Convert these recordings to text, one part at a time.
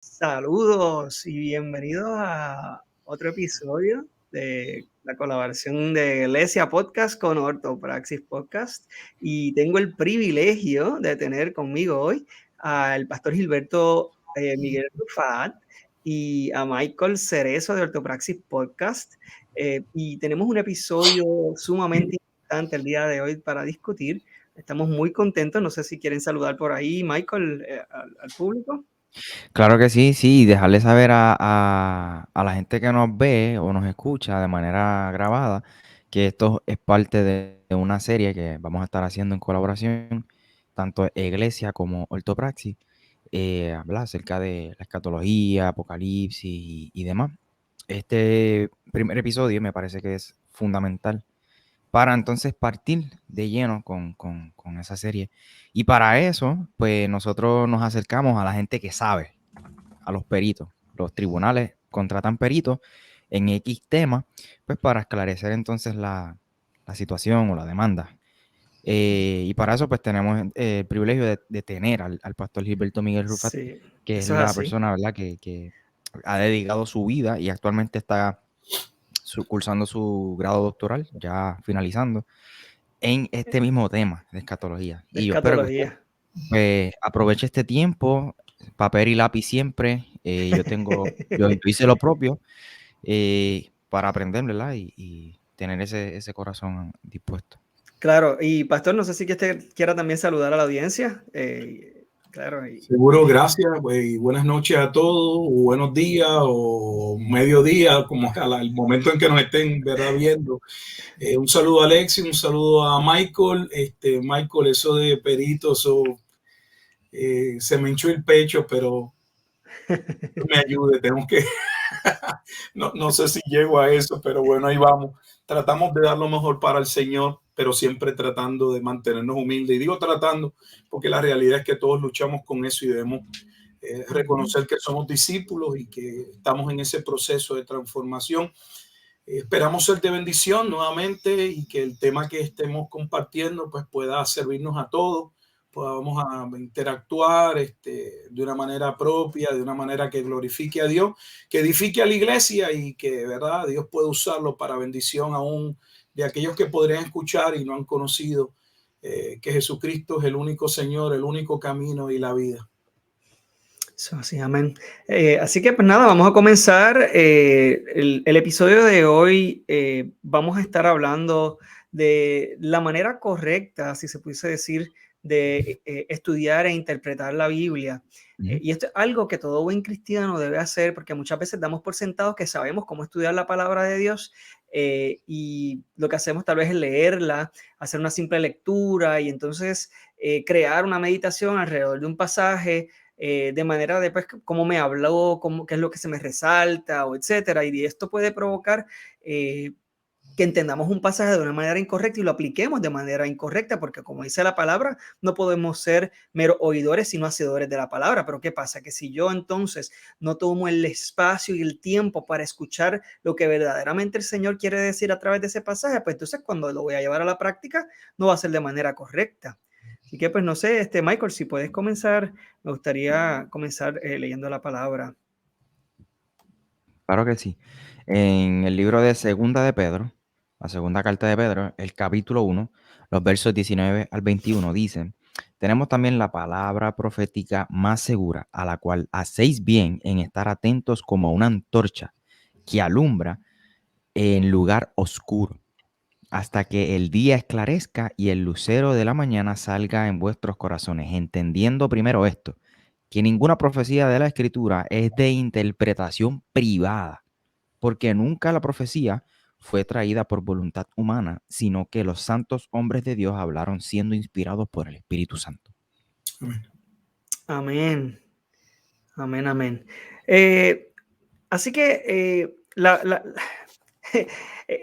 Saludos y bienvenidos a otro episodio de la colaboración de Iglesia Podcast con Ortopraxis Podcast. Y tengo el privilegio de tener conmigo hoy al pastor Gilberto Miguel Rufat y a Michael Cerezo de Ortopraxis Podcast. Y tenemos un episodio sumamente importante el día de hoy para discutir. Estamos muy contentos. No sé si quieren saludar por ahí, Michael, al público. Claro que sí, sí, y dejarle saber a la gente que nos ve o nos escucha de manera grabada que esto es parte de una serie que vamos a estar haciendo en colaboración, tanto Iglesia como Ortopraxis, habla acerca de la escatología, apocalipsis y demás. Este primer episodio me parece que es fundamental para entonces partir de lleno con esa serie. Y para eso, pues nosotros nos acercamos a la gente que sabe, a los peritos. Los tribunales contratan peritos en X tema, pues para esclarecer entonces la situación o la demanda. Y para eso pues tenemos el privilegio de tener al pastor Gilberto Miguel Rufat, Sí, que es eso es la así. persona, ¿verdad?, que ha dedicado su vida y actualmente está cursando su grado doctoral, ya finalizando, en este mismo tema de escatología. De Y yo espero que usted escatología. pues aproveche este tiempo, papel y lápiz siempre. Yo hice lo propio para aprender, ¿verdad? Y tener ese corazón dispuesto. Claro, y pastor, no sé si que usted quiera también saludar a la audiencia. Claro, Seguro, gracias, y buenas noches a todos, o buenos días, o mediodía, como al momento en que nos estén, ¿verdad?, viendo. Un saludo a Alexi, un saludo a Michael. Michael, eso de perito, se me hinchó el pecho, pero me ayude, tengo que, no sé si llego a eso, pero bueno, ahí vamos. Tratamos de dar lo mejor para el Señor, pero siempre tratando de mantenernos humildes. Y digo tratando, porque la realidad es que todos luchamos con eso y debemos reconocer que somos discípulos y que estamos en ese proceso de transformación. Esperamos ser de bendición nuevamente y que el tema que estemos compartiendo pues pueda servirnos a todos, podamos interactuar de una manera propia, de una manera que glorifique a Dios, que edifique a la iglesia y que, ¿verdad?, Dios puede usarlo para bendición aún de aquellos que podrían escuchar y no han conocido que Jesucristo es el único Señor, el único camino y la vida. sí, amén. Así que pues nada, vamos a comenzar. El episodio de hoy vamos a estar hablando de la manera correcta, si se pudiese decir, de estudiar e interpretar la Biblia. Ujú. Y esto es algo que todo buen cristiano debe hacer, porque muchas veces damos por sentado que sabemos cómo estudiar la palabra de Dios, y lo que hacemos tal vez es leerla, hacer una simple lectura y entonces crear una meditación alrededor de un pasaje, de manera de pues, cómo me habló, qué es lo que se me resalta, o etcétera. Y esto puede provocar que entendamos un pasaje de una manera incorrecta y lo apliquemos de manera incorrecta, porque como dice la palabra, no podemos ser meros oidores, sino hacedores de la palabra. Pero ¿qué pasa? Que si yo entonces no tomo el espacio y el tiempo para escuchar lo que verdaderamente el Señor quiere decir a través de ese pasaje, pues entonces cuando lo voy a llevar a la práctica, no va a ser de manera correcta. Así que pues no sé, Michael, si puedes comenzar, me gustaría comenzar leyendo la palabra. Claro que sí. En el libro de Segunda de Pedro, la segunda carta de Pedro, el capítulo 1, los versos 19 al 21 dicen: tenemos también la palabra profética más segura, a la cual hacéis bien en estar atentos como una antorcha que alumbra en lugar oscuro, hasta que el día esclarezca y el lucero de la mañana salga en vuestros corazones, entendiendo primero esto, que ninguna profecía de la Escritura es de interpretación privada, porque nunca la profecía fue traída por voluntad humana, sino que los santos hombres de Dios hablaron siendo inspirados por el Espíritu Santo. Amén, amén, amén. Eh, Así que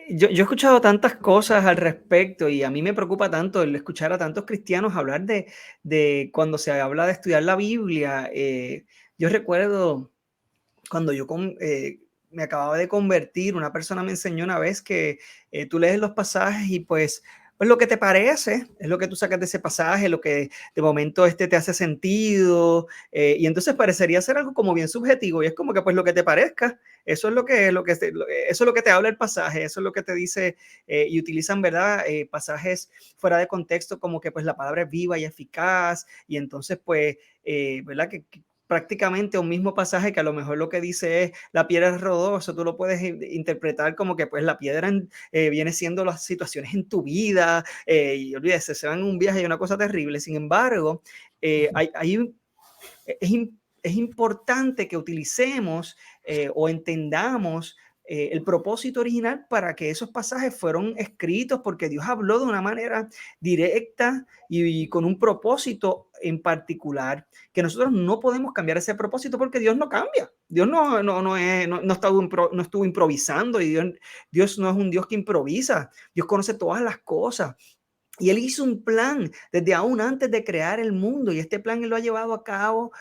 yo he escuchado tantas cosas al respecto y a mí me preocupa tanto el escuchar a tantos cristianos hablar de cuando se habla de estudiar la Biblia. Yo recuerdo cuando me acababa de convertir, una persona me enseñó una vez que tú lees los pasajes y pues pues lo que te parece, es lo que tú sacas de ese pasaje, lo que de momento te hace sentido, y entonces parecería ser algo como bien subjetivo, y es como que pues lo que te parezca, eso es eso es lo que te habla el pasaje, eso es lo que te dice, y utilizan, ¿verdad? Pasajes fuera de contexto, como que pues la palabra es viva y eficaz, y entonces pues, ¿verdad? Que prácticamente un mismo pasaje que a lo mejor lo que dice es la piedra rodó, eso tú lo puedes interpretar como que pues la piedra viene siendo las situaciones en tu vida, y olvídese, se van en un viaje y una cosa terrible. Sin embargo, es, es importante que utilicemos o entendamos el propósito original para que esos pasajes fueron escritos, porque Dios habló de una manera directa y con un propósito en particular, que nosotros no podemos cambiar ese propósito porque Dios no cambia. Dios no estuvo improvisando, y Dios no es un Dios que improvisa. Dios conoce todas las cosas. Y él hizo un plan desde aún antes de crear el mundo, y este plan él lo ha llevado a cabo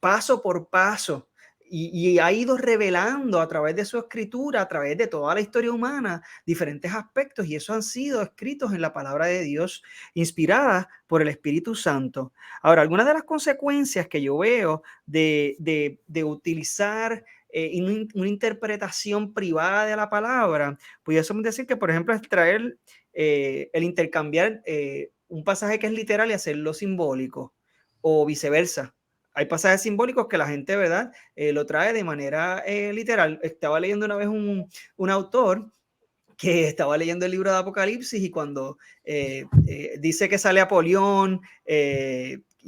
paso por paso, y ha ido revelando a través de su escritura, a través de toda la historia humana, diferentes aspectos, y esos han sido escritos en la palabra de Dios, inspirada por el Espíritu Santo. Ahora, algunas de las consecuencias que yo veo de utilizar una interpretación privada de la palabra, pudiésemos decir que, por ejemplo, es traer el intercambiar un pasaje que es literal y hacerlo simbólico, o viceversa. Hay pasajes simbólicos que la gente, ¿verdad? Lo trae de manera literal. Estaba leyendo una vez un autor que estaba leyendo el libro de Apocalipsis, y cuando dice que sale Apolión,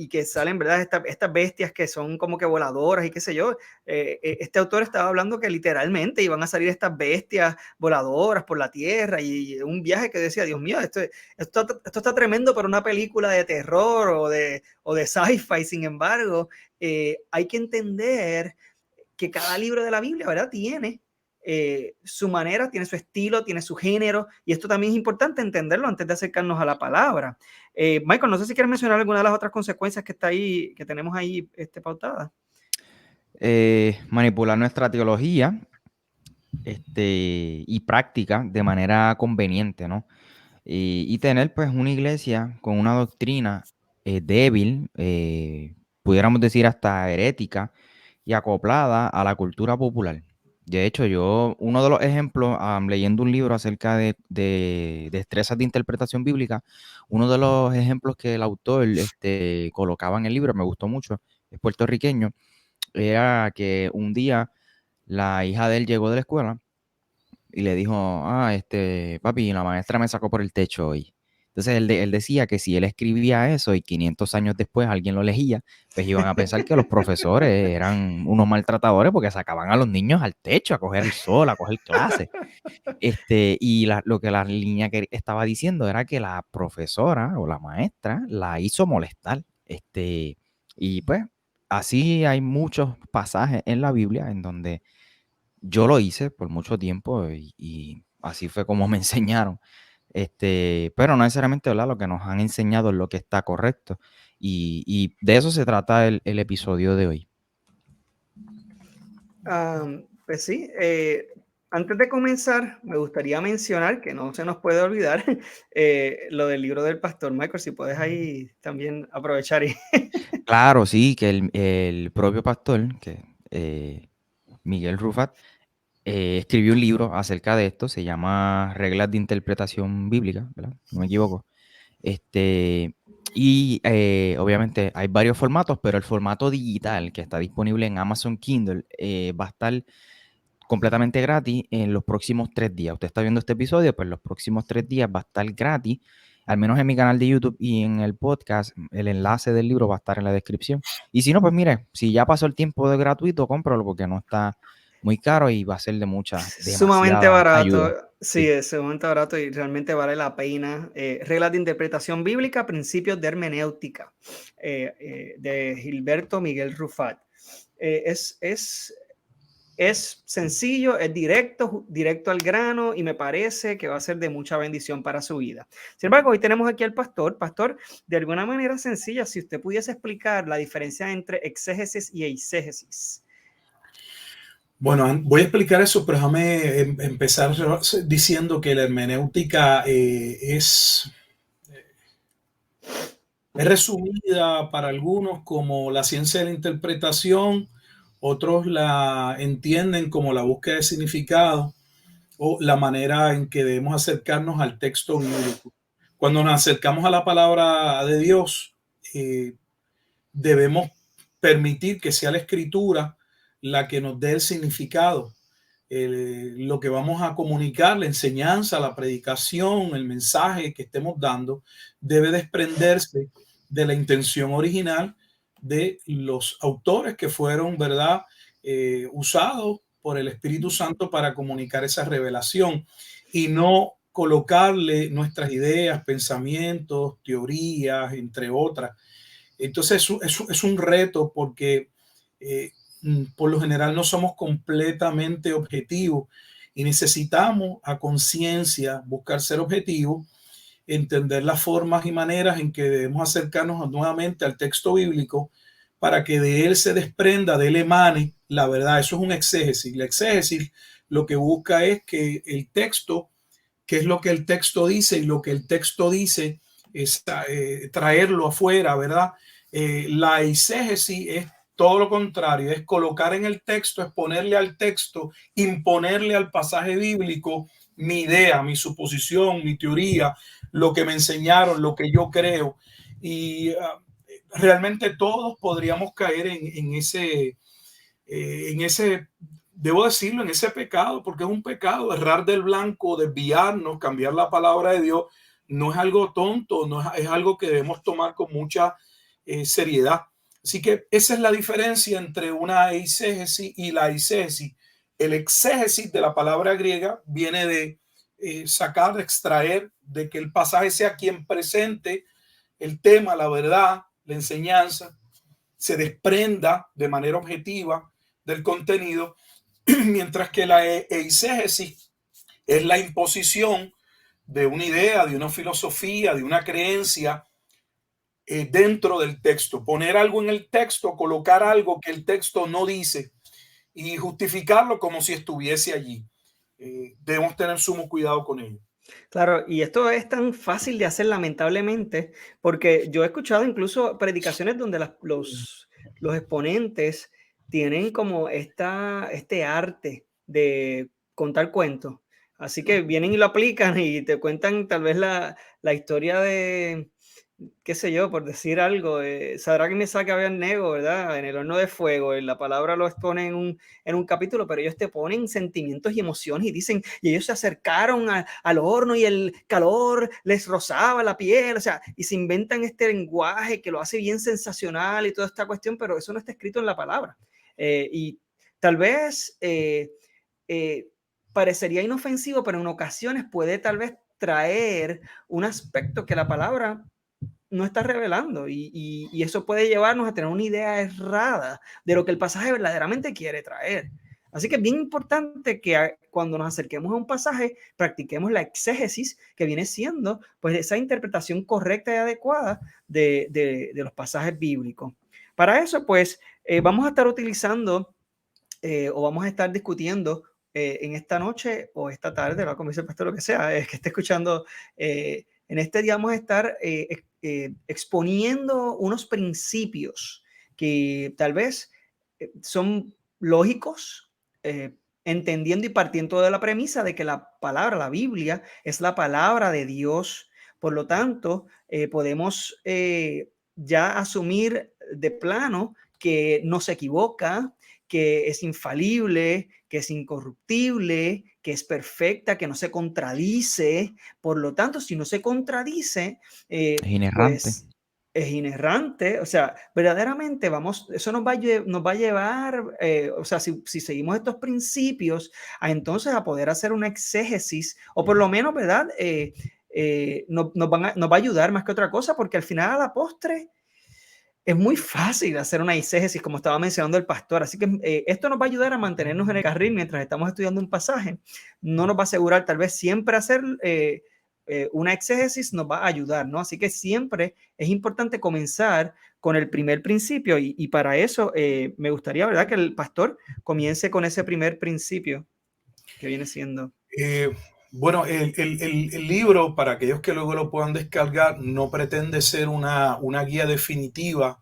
y que salen, ¿verdad? Estas bestias que son como que voladoras y qué sé yo, este autor estaba hablando que literalmente iban a salir estas bestias voladoras por la tierra, y un viaje que decía, Dios mío, esto está tremendo para una película de terror o de sci-fi. Sin embargo, hay que entender que cada libro de la Biblia, ¿verdad? Tiene su manera, tiene su estilo, tiene su género, y esto también es importante entenderlo antes de acercarnos a la palabra. Michael, no sé si quieres mencionar alguna de las otras consecuencias que está ahí, que tenemos ahí pautada. Manipular nuestra teología y práctica de manera conveniente, ¿no? Y tener pues una iglesia con una doctrina débil, pudiéramos decir hasta herética, y acoplada a la cultura popular. De hecho, uno de los ejemplos, leyendo un libro acerca de destrezas de interpretación bíblica, uno de los ejemplos que el autor colocaba en el libro, me gustó mucho, es puertorriqueño, era que un día la hija de él llegó de la escuela y le dijo, papi, la maestra me sacó por el techo hoy. Entonces él decía que si él escribía eso y 500 años después alguien lo leía, pues iban a pensar que los profesores eran unos maltratadores porque sacaban a los niños al techo a coger el sol, a coger clases. Lo que la niña estaba diciendo era que la profesora o la maestra la hizo molestar. Y pues así hay muchos pasajes en la Biblia en donde yo lo hice por mucho tiempo y así fue como me enseñaron. Pero no necesariamente, ¿verdad? Lo que nos han enseñado es lo que está correcto. Y de eso se trata el episodio de hoy. Pues sí, antes de comenzar, me gustaría mencionar que no se nos puede olvidar lo del libro del pastor. Michael, si puedes ahí también aprovechar. Claro, sí, que el propio pastor, Miguel Rufat, escribió un libro acerca de esto, se llama Reglas de Interpretación Bíblica, ¿verdad? No me equivoco. Obviamente hay varios formatos, pero el formato digital que está disponible en Amazon Kindle va a estar completamente gratis en los próximos 3 días. Usted está viendo este episodio, pues los próximos 3 días va a estar gratis, al menos en mi canal de YouTube y en el podcast. El enlace del libro va a estar en la descripción. Y si no, pues mire, si ya pasó el tiempo de gratuito, cómpralo porque no está muy caro y va a ser de Sumamente demasiada barato. ayuda. Sí, es sumamente barato y realmente vale la pena. Reglas de interpretación bíblica, principios de hermenéutica, de Gilberto Miguel Rufat. Es sencillo, es directo al grano, y me parece que va a ser de mucha bendición para su vida. Sin embargo, hoy tenemos aquí al pastor. Pastor, de alguna manera sencilla, si usted pudiese explicar la diferencia entre exégesis y eisegesis. Bueno, voy a explicar eso, pero déjame empezar diciendo que la hermenéutica es resumida para algunos como la ciencia de la interpretación, otros la entienden como la búsqueda de significado o la manera en que debemos acercarnos al texto bíblico. Cuando nos acercamos a la palabra de Dios, debemos permitir que sea la escritura la que nos dé el significado, lo que vamos a comunicar, la enseñanza, la predicación, el mensaje que estemos dando, debe desprenderse de la intención original de los autores que fueron, ¿verdad?, usados por el Espíritu Santo para comunicar esa revelación y no colocarle nuestras ideas, pensamientos, teorías, entre otras. Entonces es un reto porque por lo general no somos completamente objetivos y necesitamos a conciencia buscar ser objetivos, entender las formas y maneras en que debemos acercarnos nuevamente al texto bíblico para que de él se desprenda, de él emane la verdad. Eso es un exégesis. La exégesis lo que busca es que el texto, qué es lo que el texto dice, y lo que el texto dice es traerlo afuera, ¿verdad? La eisegesis es todo lo contrario, es colocar en el texto, es ponerle al texto, imponerle al pasaje bíblico mi idea, mi suposición, mi teoría, lo que me enseñaron, lo que yo creo. Y realmente todos podríamos caer en ese, debo decirlo, en ese pecado, porque es un pecado, errar del blanco, desviarnos, cambiar la palabra de Dios, no es algo tonto, no es algo que debemos tomar con mucha seriedad. Así que esa es la diferencia entre una eisegesis y la eisegesis. El exégesis de la palabra griega viene de sacar, de extraer, de que el pasaje sea quien presente el tema, la verdad, la enseñanza, se desprenda de manera objetiva del contenido, mientras que la eisegesis es la imposición de una idea, de una filosofía, de una creencia dentro del texto, poner algo en el texto, colocar algo que el texto no dice y justificarlo como si estuviese allí. Debemos tener sumo cuidado con ello. Claro, y esto es tan fácil de hacer lamentablemente, porque yo he escuchado incluso predicaciones donde los exponentes tienen como este arte de contar cuentos. Así que vienen y lo aplican y te cuentan tal vez la historia de, qué sé yo, por decir algo, Sadrach, Mesach y Abednego, ¿verdad? En el horno de fuego, la palabra lo expone en un capítulo, pero ellos te ponen sentimientos y emociones y dicen, y ellos se acercaron al horno y el calor les rozaba la piel, o sea, y se inventan este lenguaje que lo hace bien sensacional y toda esta cuestión, pero eso no está escrito en la palabra. Y tal vez parecería inofensivo, pero en ocasiones puede tal vez traer un aspecto que la palabra no está revelando y eso puede llevarnos a tener una idea errada de lo que el pasaje verdaderamente quiere traer. Así que es bien importante que cuando nos acerquemos a un pasaje practiquemos la exégesis, que viene siendo pues esa interpretación correcta y adecuada de los pasajes bíblicos. Para eso pues vamos a estar utilizando o vamos a estar discutiendo en esta noche o esta tarde, ¿no? Como dice el pastor, lo que sea, es que esté escuchando, en este día vamos a estar exponiendo unos principios que tal vez son lógicos, entendiendo y partiendo de la premisa de que la palabra, la Biblia, es la palabra de Dios. Por lo tanto, podemos ya asumir de plano que no se equivoca, que es infalible, que es incorruptible, que es perfecta, que no se contradice. Por lo tanto, si no se contradice, Es inerrante. pues es inerrante. O sea, verdaderamente eso nos va a llevar, o sea, si seguimos estos principios, entonces a poder hacer una exégesis, o por lo menos, ¿verdad? Nos va a ayudar más que otra cosa, porque al final, a la postre, es muy fácil hacer una eisegesis, como estaba mencionando el pastor. Así que esto nos va a ayudar a mantenernos en el carril mientras estamos estudiando un pasaje. No nos va a asegurar tal vez siempre hacer una exégesis nos va a ayudar, ¿no? Así que siempre es importante comenzar con el primer principio y para eso me gustaría, ¿verdad?, que el pastor comience con ese primer principio que viene siendo. Bueno, el libro, para aquellos que luego lo puedan descargar, no pretende ser una guía definitiva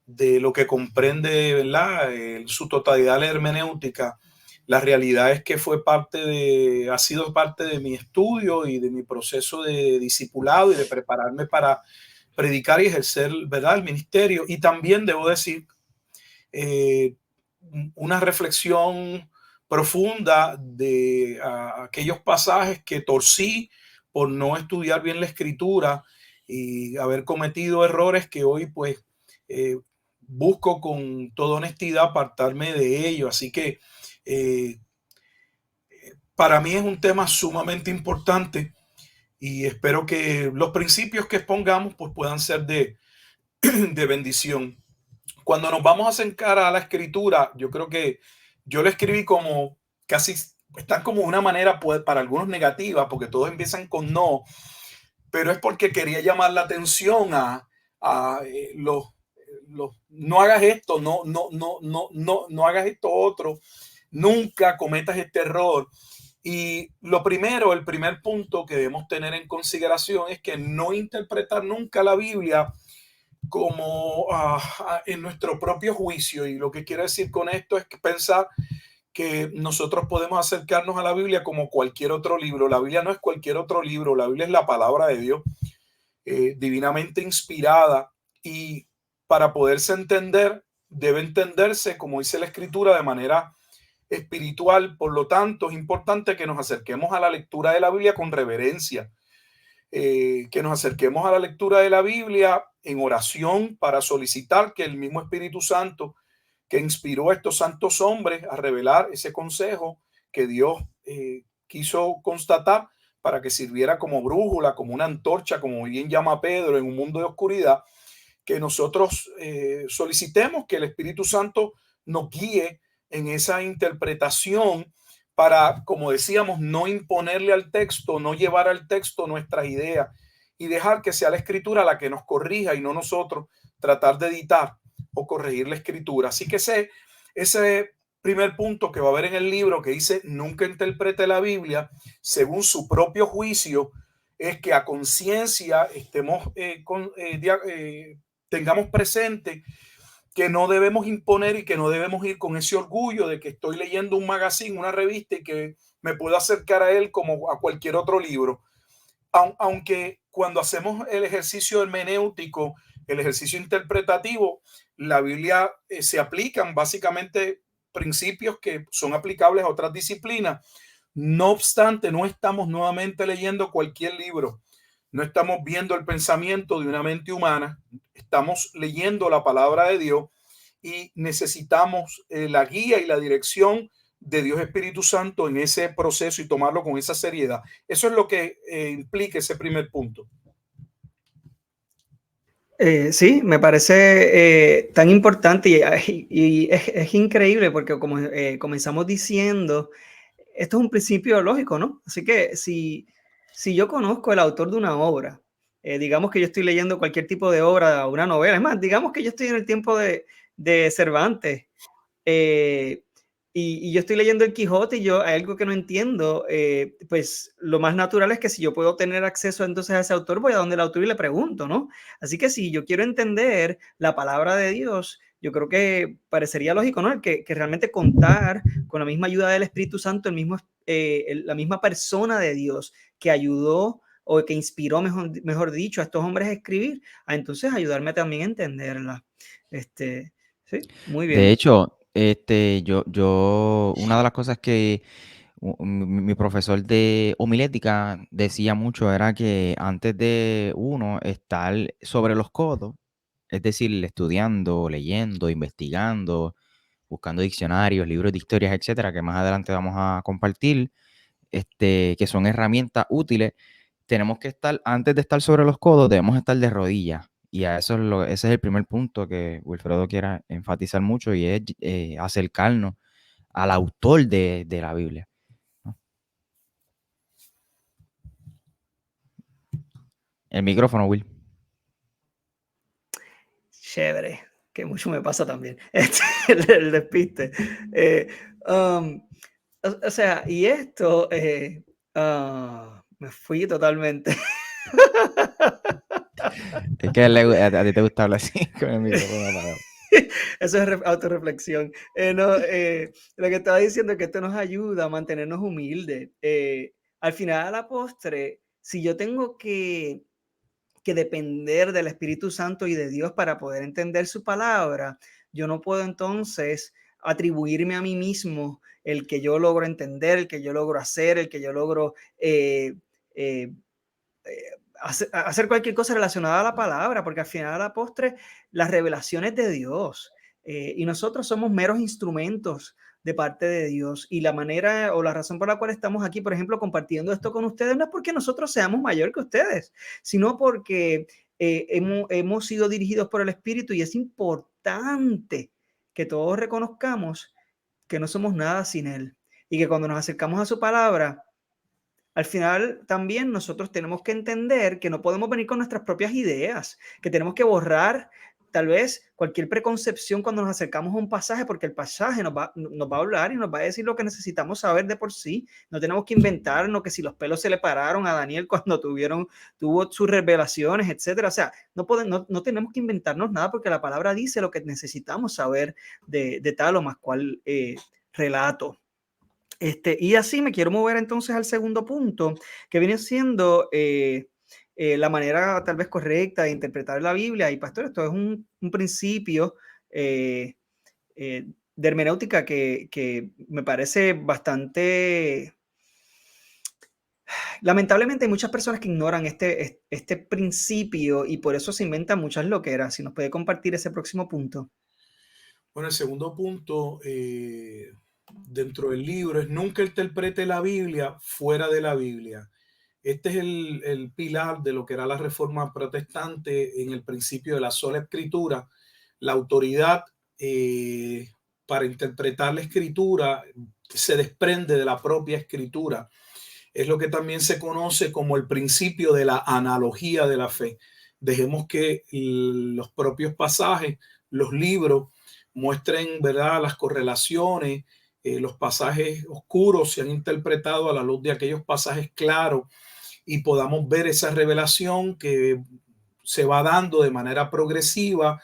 de lo que comprende, ¿verdad?, su totalidad la hermenéutica. La realidad es que ha sido parte de mi estudio y de mi proceso de discipulado y de prepararme para predicar y ejercer, ¿verdad?, el ministerio. Y también debo decir, eh, una reflexión profunda de aquellos pasajes que torcí por no estudiar bien la escritura y haber cometido errores que hoy pues eh, busco con toda honestidad apartarme de ello. Así que eh, para mí es un tema sumamente importante y espero que los principios que expongamos pues puedan ser de bendición. Cuando nos vamos a acercar a la escritura, yo creo que yo lo escribí como casi, están como una manera pues, para algunos negativa, porque todos empiezan con no, pero es porque quería llamar la atención a no hagas esto, no hagas esto otro, nunca cometas este error. Y lo primero, el primer punto que debemos tener en consideración es que no interpretar nunca la Biblia como en nuestro propio juicio. Y lo que quiero decir con esto es que pensar que nosotros podemos acercarnos a la Biblia como cualquier otro libro. La Biblia no es cualquier otro libro, la Biblia es la palabra de Dios, divinamente inspirada, y para poderse entender, debe entenderse, como dice la Escritura, de manera espiritual. Por lo tanto, es importante que nos acerquemos a la lectura de la Biblia con reverencia, que nos acerquemos a la lectura de la Biblia en oración para solicitar que el mismo Espíritu Santo que inspiró a estos santos hombres a revelar ese consejo que Dios quiso constatar para que sirviera como brújula, como una antorcha, como bien llama Pedro, en un mundo de oscuridad, que nosotros solicitemos que el Espíritu Santo nos guíe en esa interpretación para, como decíamos, no imponerle al texto, no llevar al texto nuestras ideas y dejar que sea la Escritura la que nos corrija y no nosotros tratar de editar o corregir la Escritura. Así que ese primer punto que va a haber en el libro, que dice nunca interprete la Biblia según su propio juicio, es que a conciencia estemos tengamos presente que no debemos imponer y que no debemos ir con ese orgullo de que estoy leyendo un magazine, una revista, y que me puedo acercar a él como a cualquier otro libro. Aunque cuando hacemos el ejercicio hermenéutico, el ejercicio interpretativo, la Biblia se aplican básicamente principios que son aplicables a otras disciplinas. No obstante, no estamos nuevamente leyendo cualquier libro. No estamos viendo el pensamiento de una mente humana, estamos leyendo la palabra de Dios y necesitamos la guía y la dirección de Dios Espíritu Santo en ese proceso y tomarlo con esa seriedad. Eso es lo que implica ese primer punto. Sí, me parece tan importante y es increíble porque como comenzamos diciendo, esto es un principio lógico, ¿no? Así que si yo conozco el autor de una obra, digamos que yo estoy leyendo cualquier tipo de obra, una novela, es más, digamos que yo estoy en el tiempo de Cervantes, eh, y yo estoy leyendo el Quijote y yo hay algo que no entiendo, pues lo más natural es que si yo puedo tener acceso entonces a ese autor, voy a donde el autor y le pregunto, ¿no? Así que si yo quiero entender la palabra de Dios, yo creo que parecería lógico, ¿no? Que realmente contar con la misma ayuda del Espíritu Santo, la misma persona de Dios que ayudó o que inspiró, mejor dicho, a estos hombres a escribir, a entonces ayudarme también a entenderla. Sí, muy De bien. hecho, una de las cosas que mi profesor de homilética decía mucho era que antes de uno estar sobre los codos, es decir, estudiando, leyendo, investigando, buscando diccionarios, libros de historias, etcétera, que más adelante vamos a compartir, que son herramientas útiles, tenemos que estar, antes de estar sobre los codos, debemos estar de rodillas. Y a eso ese es el primer punto que Wilfredo quiera enfatizar mucho, y es acercarnos al autor de la Biblia, ¿no? El micrófono, Will. Chévere, que mucho me pasa también. El despiste. O sea, y esto, me fui totalmente. Es que a ti te gusta hablar así con el micrófono apagado. Eso es autorreflexión. No, lo que estaba diciendo es que esto nos ayuda a mantenernos humildes. Al final, a la postre, si yo tengo que depender del Espíritu Santo y de Dios para poder entender su palabra, yo no puedo entonces atribuirme a mí mismo el que yo logro entender, el que yo logro hacer, el que yo logro eh, eh, hacer cualquier cosa relacionada a la palabra, porque al final a la postre la revelación es de Dios, y nosotros somos meros instrumentos de parte de Dios, y la manera o la razón por la cual estamos aquí, por ejemplo, compartiendo esto con ustedes, no es porque nosotros seamos mayor que ustedes, sino porque hemos sido dirigidos por el Espíritu, y es importante que todos reconozcamos que no somos nada sin Él, y que cuando nos acercamos a su palabra, al final también nosotros tenemos que entender que no podemos venir con nuestras propias ideas, que tenemos que borrar tal vez cualquier preconcepción cuando nos acercamos a un pasaje, porque el pasaje nos va a hablar y nos va a decir lo que necesitamos saber de por sí. No tenemos que inventarnos que si los pelos se le pararon a Daniel cuando tuvo sus revelaciones, etcétera. O sea, no tenemos que inventarnos nada, porque la palabra dice lo que necesitamos saber de tal o más cual relato. Y así me quiero mover entonces al segundo punto, que viene siendo la manera tal vez correcta de interpretar la Biblia. Y pastor, esto es un principio eh, de hermenéutica que me parece bastante... Lamentablemente hay muchas personas que ignoran este principio, y por eso se inventan muchas loqueras. Si nos puede compartir ese próximo punto. Bueno, el segundo punto dentro del libro es: nunca interprete la Biblia fuera de la Biblia. Este es el pilar de lo que era la Reforma Protestante en el principio de la sola Escritura. La autoridad para interpretar la Escritura se desprende de la propia Escritura. Es lo que también se conoce como el principio de la analogía de la fe. Dejemos que los propios pasajes, los libros, muestren, ¿verdad?, las correlaciones. Los pasajes oscuros se han interpretado a la luz de aquellos pasajes claros, y podamos ver esa revelación que se va dando de manera progresiva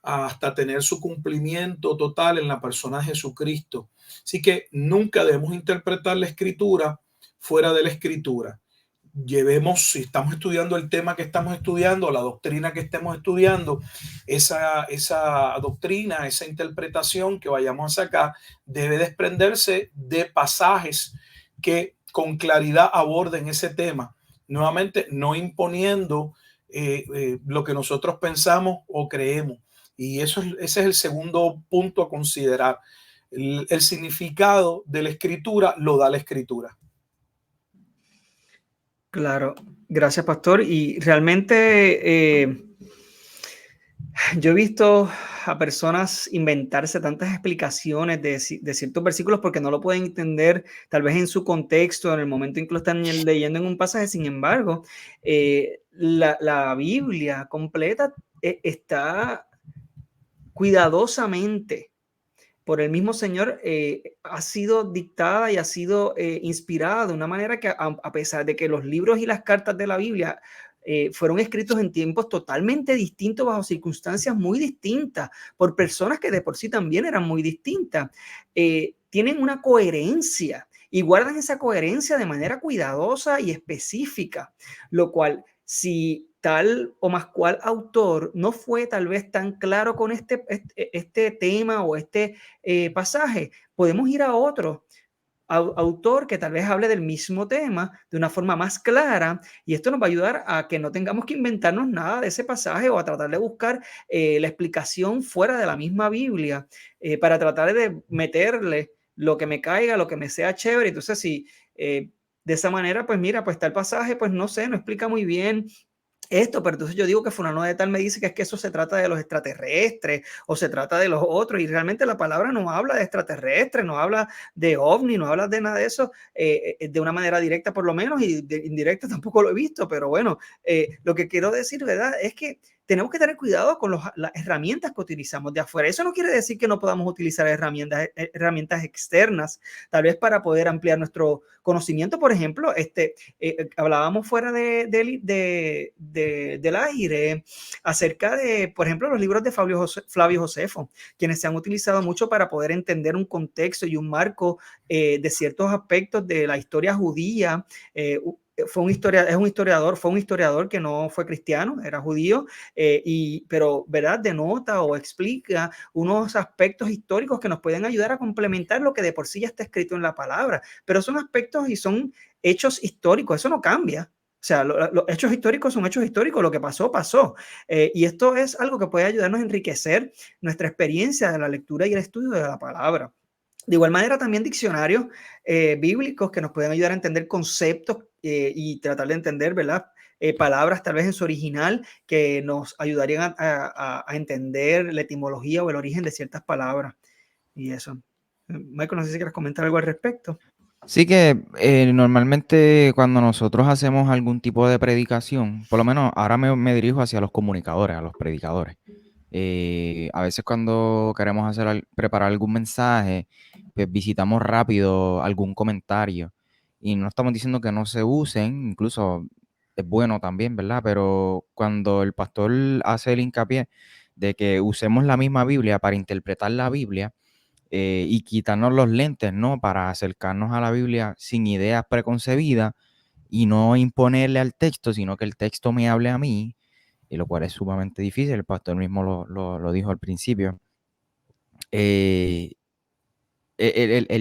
hasta tener su cumplimiento total en la persona de Jesucristo. Así que nunca debemos interpretar la Escritura fuera de la Escritura. Llevemos, si estamos estudiando el tema que estamos estudiando, la doctrina que estemos estudiando, esa doctrina, esa interpretación que vayamos a sacar, debe desprenderse de pasajes que con claridad aborden ese tema. Nuevamente, no imponiendo lo que nosotros pensamos o creemos. Y ese es el segundo punto a considerar. El significado de la Escritura lo da la Escritura. Claro, gracias, pastor. Y realmente yo he visto a personas inventarse tantas explicaciones de ciertos versículos porque no lo pueden entender tal vez en su contexto, en el momento en que lo están leyendo en un pasaje. Sin embargo, la Biblia completa está cuidadosamente por el mismo Señor, ha sido dictada y ha sido inspirada de una manera que, a pesar de que los libros y las cartas de la Biblia fueron escritos en tiempos totalmente distintos, bajo circunstancias muy distintas, por personas que de por sí también eran muy distintas, tienen una coherencia y guardan esa coherencia de manera cuidadosa y específica, lo cual, si tal o más cual autor no fue tal vez tan claro con este tema o pasaje, podemos ir a otro autor que tal vez hable del mismo tema de una forma más clara, y esto nos va a ayudar a que no tengamos que inventarnos nada de ese pasaje o a tratar de buscar la explicación fuera de la misma Biblia para tratar de meterle lo que me caiga, lo que me sea chévere. Entonces, si de esa manera, pues mira, pues tal pasaje, pues no sé, no explica muy bien esto, pero entonces yo digo que fulano de tal me dice que es que eso se trata de los extraterrestres o se trata de los otros, y realmente la palabra no habla de extraterrestres, no habla de ovni, no habla de nada de eso de una manera directa por lo menos, y de indirecta tampoco lo he visto, pero bueno, lo que quiero decir, ¿verdad? Es que tenemos que tener cuidado con las herramientas que utilizamos de afuera. Eso no quiere decir que no podamos utilizar herramientas externas, tal vez para poder ampliar nuestro conocimiento. Por ejemplo, hablábamos fuera del aire acerca de, por ejemplo, los libros de Flavio Josefo, quienes se han utilizado mucho para poder entender un contexto y un marco de ciertos aspectos de la historia judía. Es un historiador que no fue cristiano, era judío, pero ¿verdad? Denota o explica unos aspectos históricos que nos pueden ayudar a complementar lo que de por sí ya está escrito en la palabra, pero son aspectos y son hechos históricos, eso no cambia. O sea, los hechos históricos son hechos históricos, lo que pasó, pasó. Y esto es algo que puede ayudarnos a enriquecer nuestra experiencia de la lectura y el estudio de la palabra. De igual manera, también diccionarios bíblicos que nos pueden ayudar a entender conceptos y tratar de entender, ¿verdad? Palabras tal vez en su original que nos ayudarían a entender la etimología o el origen de ciertas palabras. Y eso. Michael, no sé si quieres comentar algo al respecto. Sí que normalmente cuando nosotros hacemos algún tipo de predicación, por lo menos ahora me dirijo hacia los comunicadores, a los predicadores. A veces cuando queremos preparar algún mensaje, pues visitamos rápido algún comentario y no estamos diciendo que no se usen, incluso es bueno también, ¿verdad? Pero cuando el pastor hace el hincapié de que usemos la misma Biblia para interpretar la Biblia, y quitarnos los lentes, ¿no? Para acercarnos a la Biblia sin ideas preconcebidas y no imponerle al texto, sino que el texto me hable a mí, y lo cual es sumamente difícil, el pastor mismo lo dijo al principio. El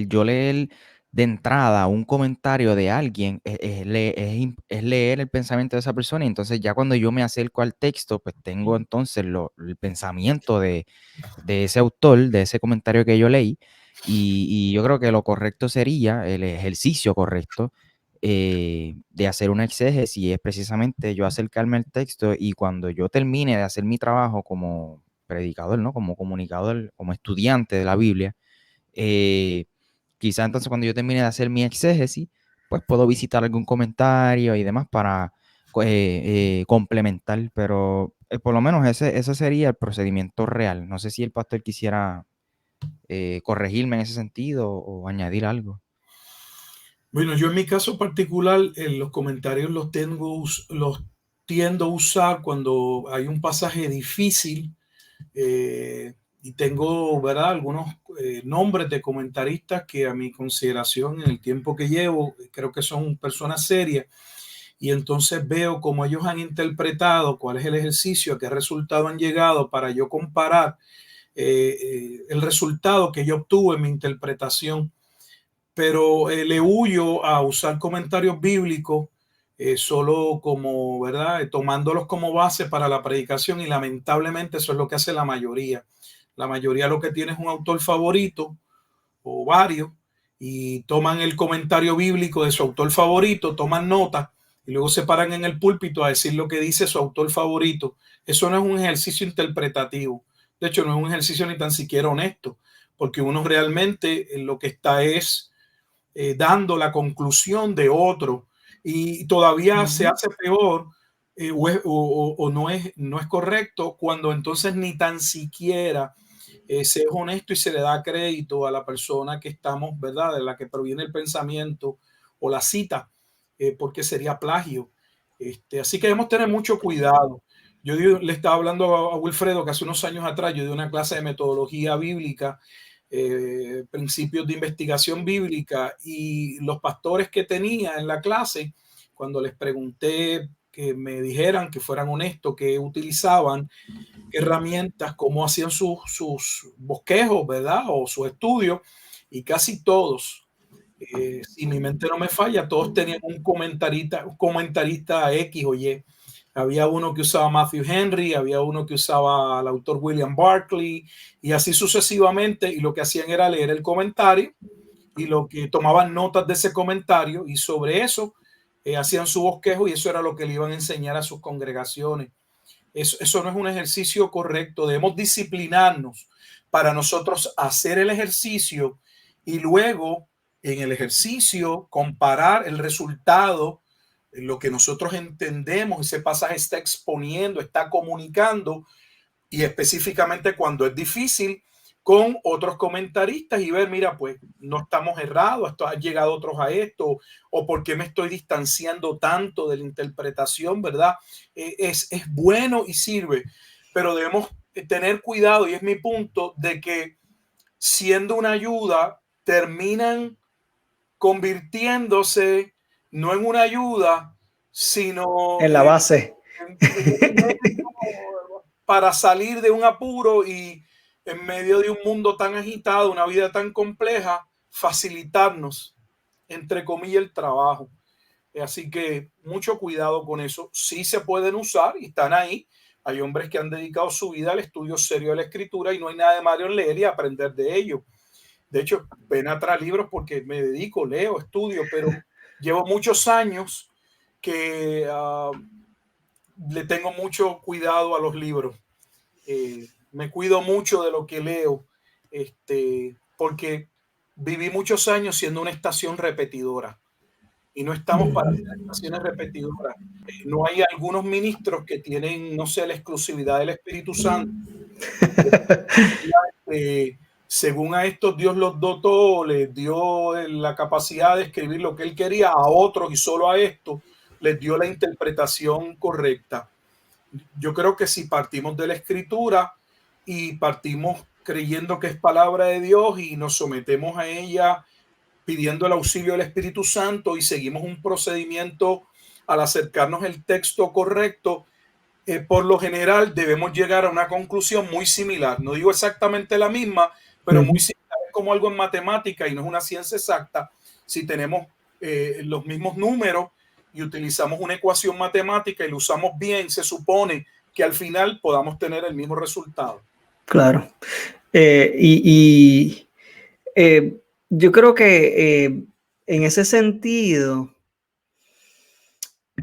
yo leer de entrada un comentario de alguien es leer el pensamiento de esa persona, y entonces ya cuando yo me acerco al texto, pues tengo entonces el pensamiento de ese autor, de ese comentario que yo leí, y yo creo que lo correcto sería, el ejercicio correcto de hacer una exégesis, es precisamente yo acercarme al texto, y cuando yo termine de hacer mi trabajo como predicador, ¿no? Como comunicador, como estudiante de la Biblia, quizá entonces cuando yo termine de hacer mi exégesis, pues puedo visitar algún comentario y demás para complementar, pero por lo menos ese sería el procedimiento real. No sé si el pastor quisiera corregirme en ese sentido o añadir algo. Bueno, yo en mi caso particular, los comentarios los tiendo a usar cuando hay un pasaje difícil y tengo, ¿verdad?, algunos nombres de comentaristas que a mi consideración en el tiempo que llevo, creo que son personas serias, y entonces veo cómo ellos han interpretado, cuál es el ejercicio, a qué resultado han llegado para yo comparar el resultado que yo obtuve en mi interpretación. Pero le huyo a usar comentarios bíblicos solo como, ¿verdad? Tomándolos como base para la predicación, y lamentablemente eso es lo que hace la mayoría. La mayoría lo que tiene es un autor favorito o varios, y toman el comentario bíblico de su autor favorito, toman nota y luego se paran en el púlpito a decir lo que dice su autor favorito. Eso no es un ejercicio interpretativo. De hecho, no es un ejercicio ni tan siquiera honesto, porque uno realmente en lo que está es dando la conclusión de otro, y todavía se hace peor o no es correcto cuando entonces ni tan siquiera se es honesto y se le da crédito a la persona que estamos, ¿verdad?, de la que proviene el pensamiento o la cita, porque sería plagio. Así que debemos tener mucho cuidado. Le estaba hablando a Wilfredo que hace unos años atrás yo di una clase de metodología bíblica, principios de investigación bíblica, y los pastores que tenía en la clase, cuando les pregunté que me dijeran, que fueran honestos, que utilizaban, qué herramientas, cómo hacían sus bosquejos, ¿verdad?, o sus estudios, y casi todos, si mi mente no me falla, todos tenían un comentarista X o Y. Había uno que usaba Matthew Henry, había uno que usaba al autor William Barclay, y así sucesivamente, y lo que hacían era leer el comentario y lo que tomaban notas de ese comentario, y sobre eso hacían su bosquejo y eso era lo que le iban a enseñar a sus congregaciones. Eso no es un ejercicio correcto. Debemos disciplinarnos para nosotros hacer el ejercicio y luego en el ejercicio comparar el resultado, lo que nosotros entendemos, ese pasaje está exponiendo, está comunicando, y específicamente cuando es difícil, con otros comentaristas y ver, mira, pues no estamos errados, esto, han llegado otros a esto, o por qué me estoy distanciando tanto de la interpretación, ¿verdad? Es bueno y sirve, pero debemos tener cuidado, y es mi punto, de que siendo una ayuda, terminan convirtiéndose no en una ayuda, sino en la base. en un medio para salir de un apuro y en medio de un mundo tan agitado, una vida tan compleja, facilitarnos, entre comillas, el trabajo. Así que mucho cuidado con eso. Sí se pueden usar y están ahí. Hay hombres que han dedicado su vida al estudio serio de la escritura y no hay nada de malo en leer y aprender de ello. De hecho, ven atrás libros porque me dedico, leo, estudio, pero llevo muchos años que le tengo mucho cuidado a los libros. Me cuido mucho de lo que leo, porque viví muchos años siendo una estación repetidora y no estamos para estaciones repetidoras. No hay algunos ministros que tienen, no sé, la exclusividad del Espíritu Santo. Según a estos Dios los dotó, les dio la capacidad de escribir lo que él quería, a otros y solo a estos les dio la interpretación correcta. Yo creo que si partimos de la escritura y partimos creyendo que es palabra de Dios y nos sometemos a ella pidiendo el auxilio del Espíritu Santo y seguimos un procedimiento al acercarnos al texto correcto, por lo general debemos llegar a una conclusión muy similar. No digo exactamente la misma, pero muy similar. Es como algo en matemática y no es una ciencia exacta. Si tenemos los mismos números y utilizamos una ecuación matemática y lo usamos bien, se supone que al final podamos tener el mismo resultado. Claro. Yo creo que en ese sentido,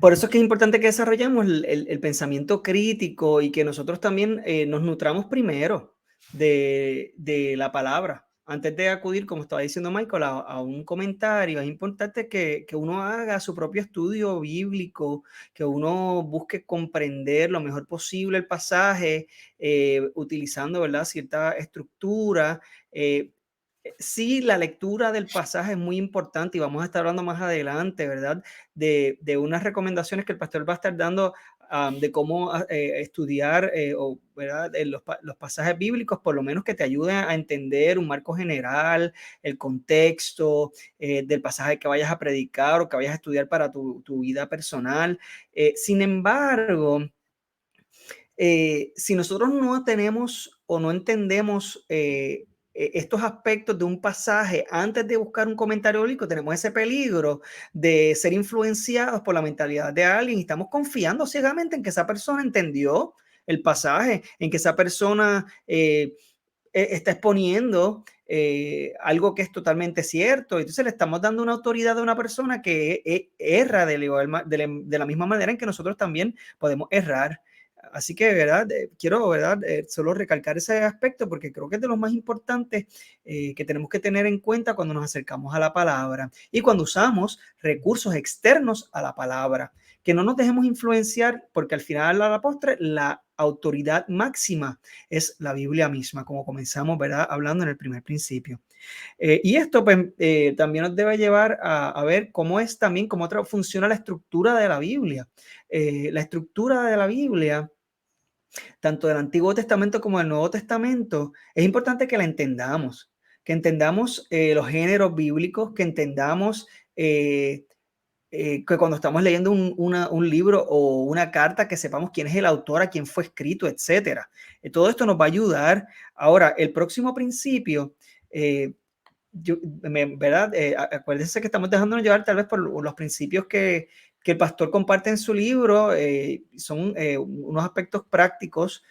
por eso es que es importante que desarrollemos el pensamiento crítico y que nosotros también nos nutramos primero de la palabra. Antes de acudir, como estaba diciendo Michael, a un comentario, es importante que uno haga su propio estudio bíblico, que uno busque comprender lo mejor posible el pasaje, utilizando, ¿verdad?, cierta estructura. Sí, la lectura del pasaje es muy importante y vamos a estar hablando más adelante, ¿verdad? De unas recomendaciones que el pastor va a estar dando de cómo estudiar ¿verdad? Los pasajes bíblicos, por lo menos que te ayuden a entender un marco general, el contexto del pasaje que vayas a predicar o que vayas a estudiar para tu vida personal. Sin embargo, si nosotros no tenemos o no entendemos estos aspectos de un pasaje antes de buscar un comentario bíblico, tenemos ese peligro de ser influenciados por la mentalidad de alguien y estamos confiando ciegamente en que esa persona entendió el pasaje, en que esa persona está exponiendo algo que es totalmente cierto. Entonces le estamos dando una autoridad a una persona que erra de la misma manera en que nosotros también podemos errar. Así que, ¿verdad? Quiero, ¿verdad? Solo recalcar ese aspecto porque creo que es de los más importantes que tenemos que tener en cuenta cuando nos acercamos a la palabra y cuando usamos recursos externos a la palabra. Que no nos dejemos influenciar porque al final, a la postre, la autoridad máxima es la Biblia misma, como comenzamos, ¿verdad?, hablando en el primer principio. Y esto pues, también nos debe llevar a ver cómo es también, cómo funciona la estructura de la Biblia. La estructura de la Biblia, tanto del Antiguo Testamento como del Nuevo Testamento, es importante que la entendamos, los géneros bíblicos, que entendamos que cuando estamos leyendo un libro o una carta, que sepamos quién es el autor, a quién fue escrito, etcétera. Todo esto nos va a ayudar. Ahora, el próximo principio, ¿verdad? Acuérdense que estamos dejándonos llevar tal vez por los principios que el pastor comparte en su libro. Son unos aspectos prácticos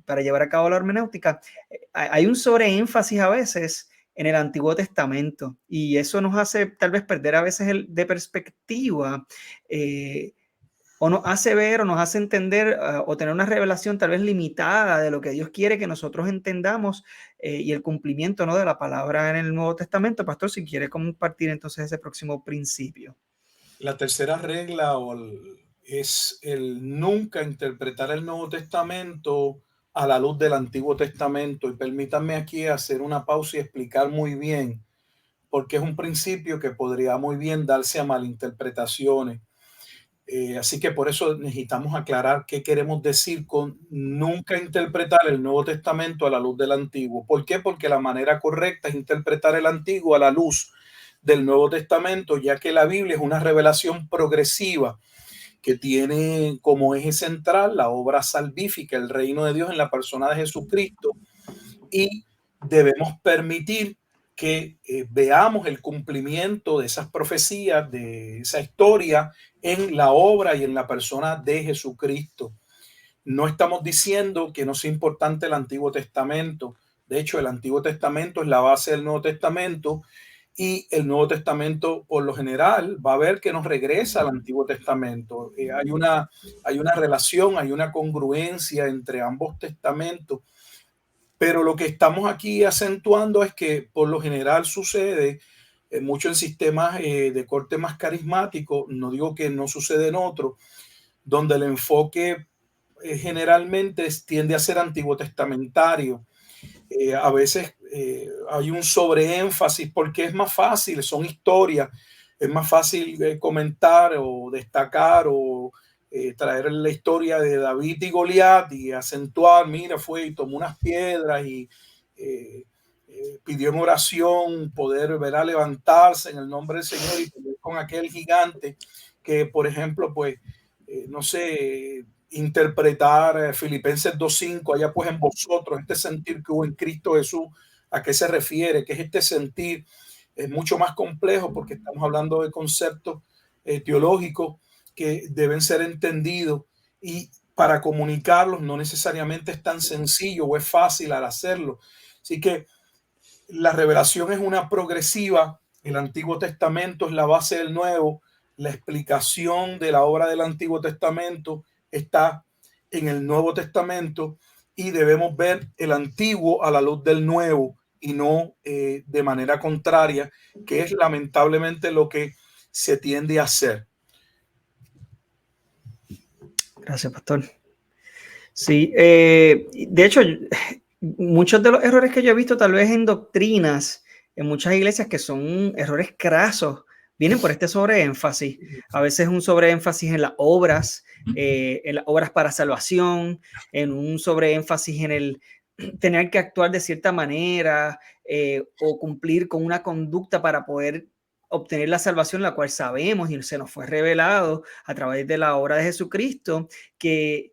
para llevar a cabo la hermenéutica. Hay un sobreénfasis a veces en el Antiguo Testamento. Y eso nos hace tal vez perder a veces de perspectiva, o nos hace ver o nos hace entender o tener una revelación tal vez limitada de lo que Dios quiere que nosotros entendamos, y el cumplimiento, ¿no?, de la palabra en el Nuevo Testamento. Pastor, si quiere compartir entonces ese próximo principio. La tercera regla es el nunca interpretar el Nuevo Testamento a la luz del Antiguo Testamento. Y permítanme aquí hacer una pausa y explicar muy bien, porque es un principio que podría muy bien darse a malinterpretaciones. Así que por eso necesitamos aclarar qué queremos decir con nunca interpretar el Nuevo Testamento a la luz del Antiguo. ¿Por qué? Porque la manera correcta es interpretar el Antiguo a la luz del Nuevo Testamento, ya que la Biblia es una revelación progresiva que tiene como eje central la obra salvífica, el reino de Dios en la persona de Jesucristo, y debemos permitir que veamos el cumplimiento de esas profecías, de esa historia en la obra y en la persona de Jesucristo. No estamos diciendo que no sea importante el Antiguo Testamento. De hecho, el Antiguo Testamento es la base del Nuevo Testamento, y el Nuevo Testamento, por lo general, va a ver que nos regresa al Antiguo Testamento. Hay una relación, hay una congruencia entre ambos testamentos. Pero lo que estamos aquí acentuando es que por lo general sucede mucho en sistemas de corte más carismático, no digo que no sucede en otros, donde el enfoque generalmente tiende a ser antiguo testamentario. A veces hay un sobreénfasis porque es más fácil, son historias, es más fácil comentar o destacar o traer la historia de David y Goliat y acentuar, mira, fue y tomó unas piedras y pidió en oración poder levantarse en el nombre del Señor y pelear con aquel gigante que, por ejemplo, pues, no sé, interpretar Filipenses 2:5, allá pues en vosotros, este sentir que hubo en Cristo Jesús, ¿a qué se refiere? ¿Qué es este sentir? Es mucho más complejo porque estamos hablando de conceptos teológicos que deben ser entendidos, y para comunicarlos no necesariamente es tan sencillo o es fácil al hacerlo. Así que la revelación es una progresiva, el Antiguo Testamento es la base del Nuevo, la explicación de la obra del Antiguo Testamento está en el Nuevo Testamento, y debemos ver el Antiguo a la luz del Nuevo y no de manera contraria, que es lamentablemente lo que se tiende a hacer. Gracias, pastor. Sí, de hecho, muchos de los errores que yo he visto tal vez en doctrinas, en muchas iglesias, que son errores crasos, vienen por este sobreénfasis. A veces un sobreénfasis en las obras para salvación, en un sobreénfasis en el tener que actuar de cierta manera, o cumplir con una conducta para poder obtener la salvación, la cual sabemos y se nos fue revelado a través de la obra de Jesucristo, que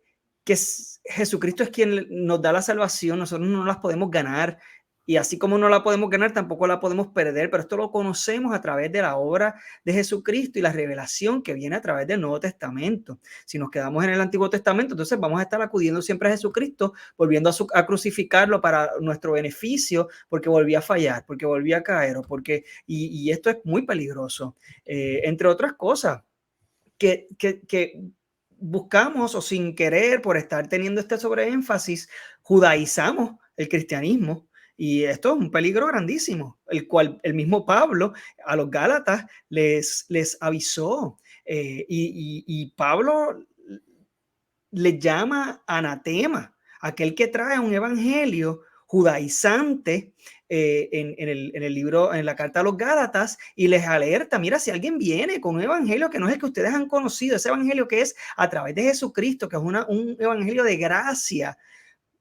Jesucristo es quien nos da la salvación, nosotros no las podemos ganar, y así como no la podemos ganar, tampoco la podemos perder, pero esto lo conocemos a través de la obra de Jesucristo y la revelación que viene a través del Nuevo Testamento. Si nos quedamos en el Antiguo Testamento, entonces vamos a estar acudiendo siempre a Jesucristo, volviendo a crucificarlo para nuestro beneficio, porque volvía a fallar, porque volvía a caer, y esto es muy peligroso, entre otras cosas, que buscamos, o sin querer, por estar teniendo este sobreénfasis, judaizamos el cristianismo. Y esto es un peligro grandísimo, el cual el mismo Pablo a los Gálatas les avisó. Y Pablo le llama anatema aquel que trae un evangelio judaizante, en el libro, en la carta a los Gálatas, y les alerta, mira, si alguien viene con un evangelio que no es el que ustedes han conocido, ese evangelio que es a través de Jesucristo, que es un evangelio de gracia,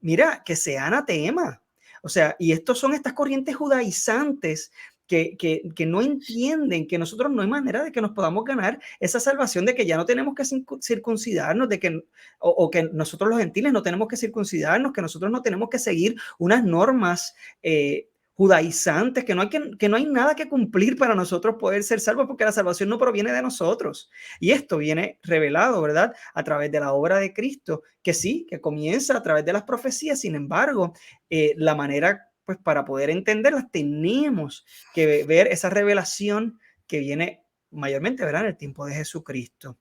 mira, que sea anatema. O sea, y estos son estas corrientes judaizantes que no entienden que nosotros no hay manera de que nos podamos ganar esa salvación, de que ya no tenemos que circuncidarnos, o que nosotros los gentiles no tenemos que circuncidarnos, que nosotros no tenemos que seguir unas normas judaizantes, que no hay nada que cumplir para nosotros poder ser salvos, porque la salvación no proviene de nosotros. Y esto viene revelado, ¿verdad?, a través de la obra de Cristo, que sí, que comienza a través de las profecías. Sin embargo, la manera pues para poder entenderlas tenemos que ver esa revelación que viene mayormente, ¿verdad?, en el tiempo de Jesucristo.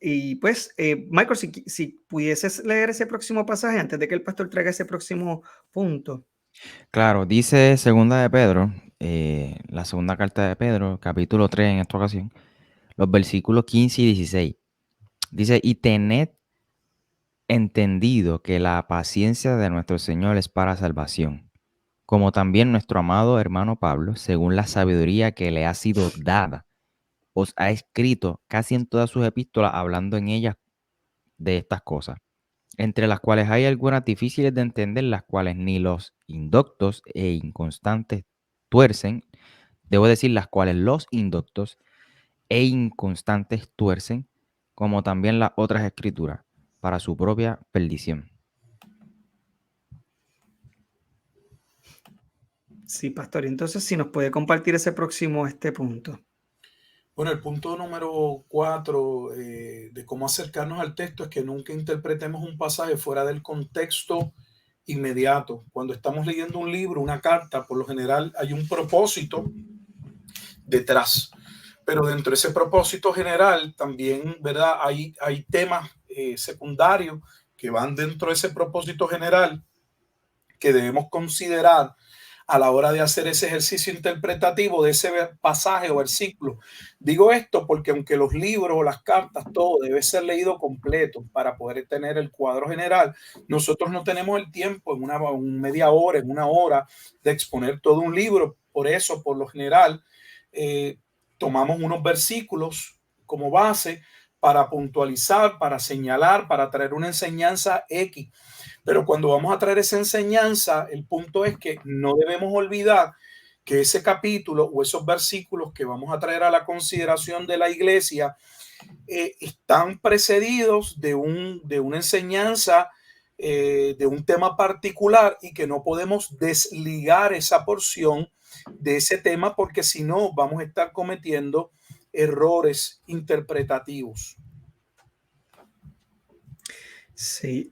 Y pues, Michael, si pudieses leer ese próximo pasaje antes de que el pastor traiga ese próximo punto. Claro, dice segunda de Pedro, la segunda carta de Pedro, capítulo 3 en esta ocasión, los versículos 15 y 16. Dice, y tened entendido que la paciencia de nuestro Señor es para salvación, como también nuestro amado hermano Pablo, según la sabiduría que le ha sido dada, os ha escrito casi en todas sus epístolas, hablando en ellas de estas cosas, entre las cuales hay algunas difíciles de entender, las cuales ni los indoctos e inconstantes tuercen, debo decir, las cuales los indoctos e inconstantes tuercen, como también las otras escrituras, para su propia perdición. Sí, pastor. Entonces, si nos puede compartir ese próximo punto. Bueno, el punto número 4 de cómo acercarnos al texto es que nunca interpretemos un pasaje fuera del contexto inmediato. Cuando estamos leyendo un libro, una carta, por lo general hay un propósito detrás. Pero dentro de ese propósito general también, ¿verdad? Hay temas secundarios que van dentro de ese propósito general que debemos considerar a la hora de hacer ese ejercicio interpretativo de ese pasaje o versículo. Digo esto porque aunque los libros o las cartas, todo debe ser leído completo para poder tener el cuadro general, nosotros no tenemos el tiempo en una media hora, en una hora de exponer todo un libro. Por eso, por lo general, tomamos unos versículos como base para puntualizar, para señalar, para traer una enseñanza X. Pero cuando vamos a traer esa enseñanza, el punto es que no debemos olvidar que ese capítulo o esos versículos que vamos a traer a la consideración de la iglesia están precedidos de una enseñanza, de un tema particular, y que no podemos desligar esa porción de ese tema, porque si no vamos a estar cometiendo errores interpretativos. Sí,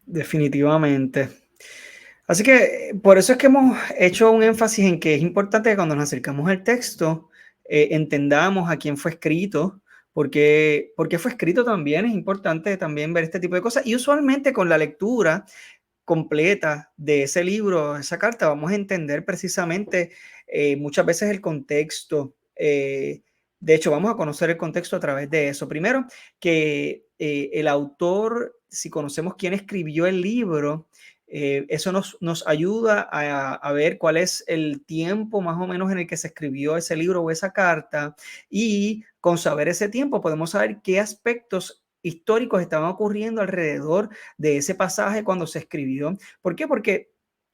definitivamente. Así que por eso es que hemos hecho un énfasis en que es importante que cuando nos acercamos al texto entendamos a quién fue escrito, porque fue escrito también. Es importante también ver este tipo de cosas, y usualmente con la lectura completa de ese libro, esa carta, vamos a entender precisamente muchas veces el contexto. De hecho, vamos a conocer el contexto a través de eso. Primero, que el autor, si conocemos quién escribió el libro, eso nos ayuda a ver cuál es el tiempo más o menos en el que se escribió ese libro o esa carta, y con saber ese tiempo podemos saber qué aspectos históricos estaban ocurriendo alrededor de ese pasaje cuando se escribió. ¿Por qué? Porque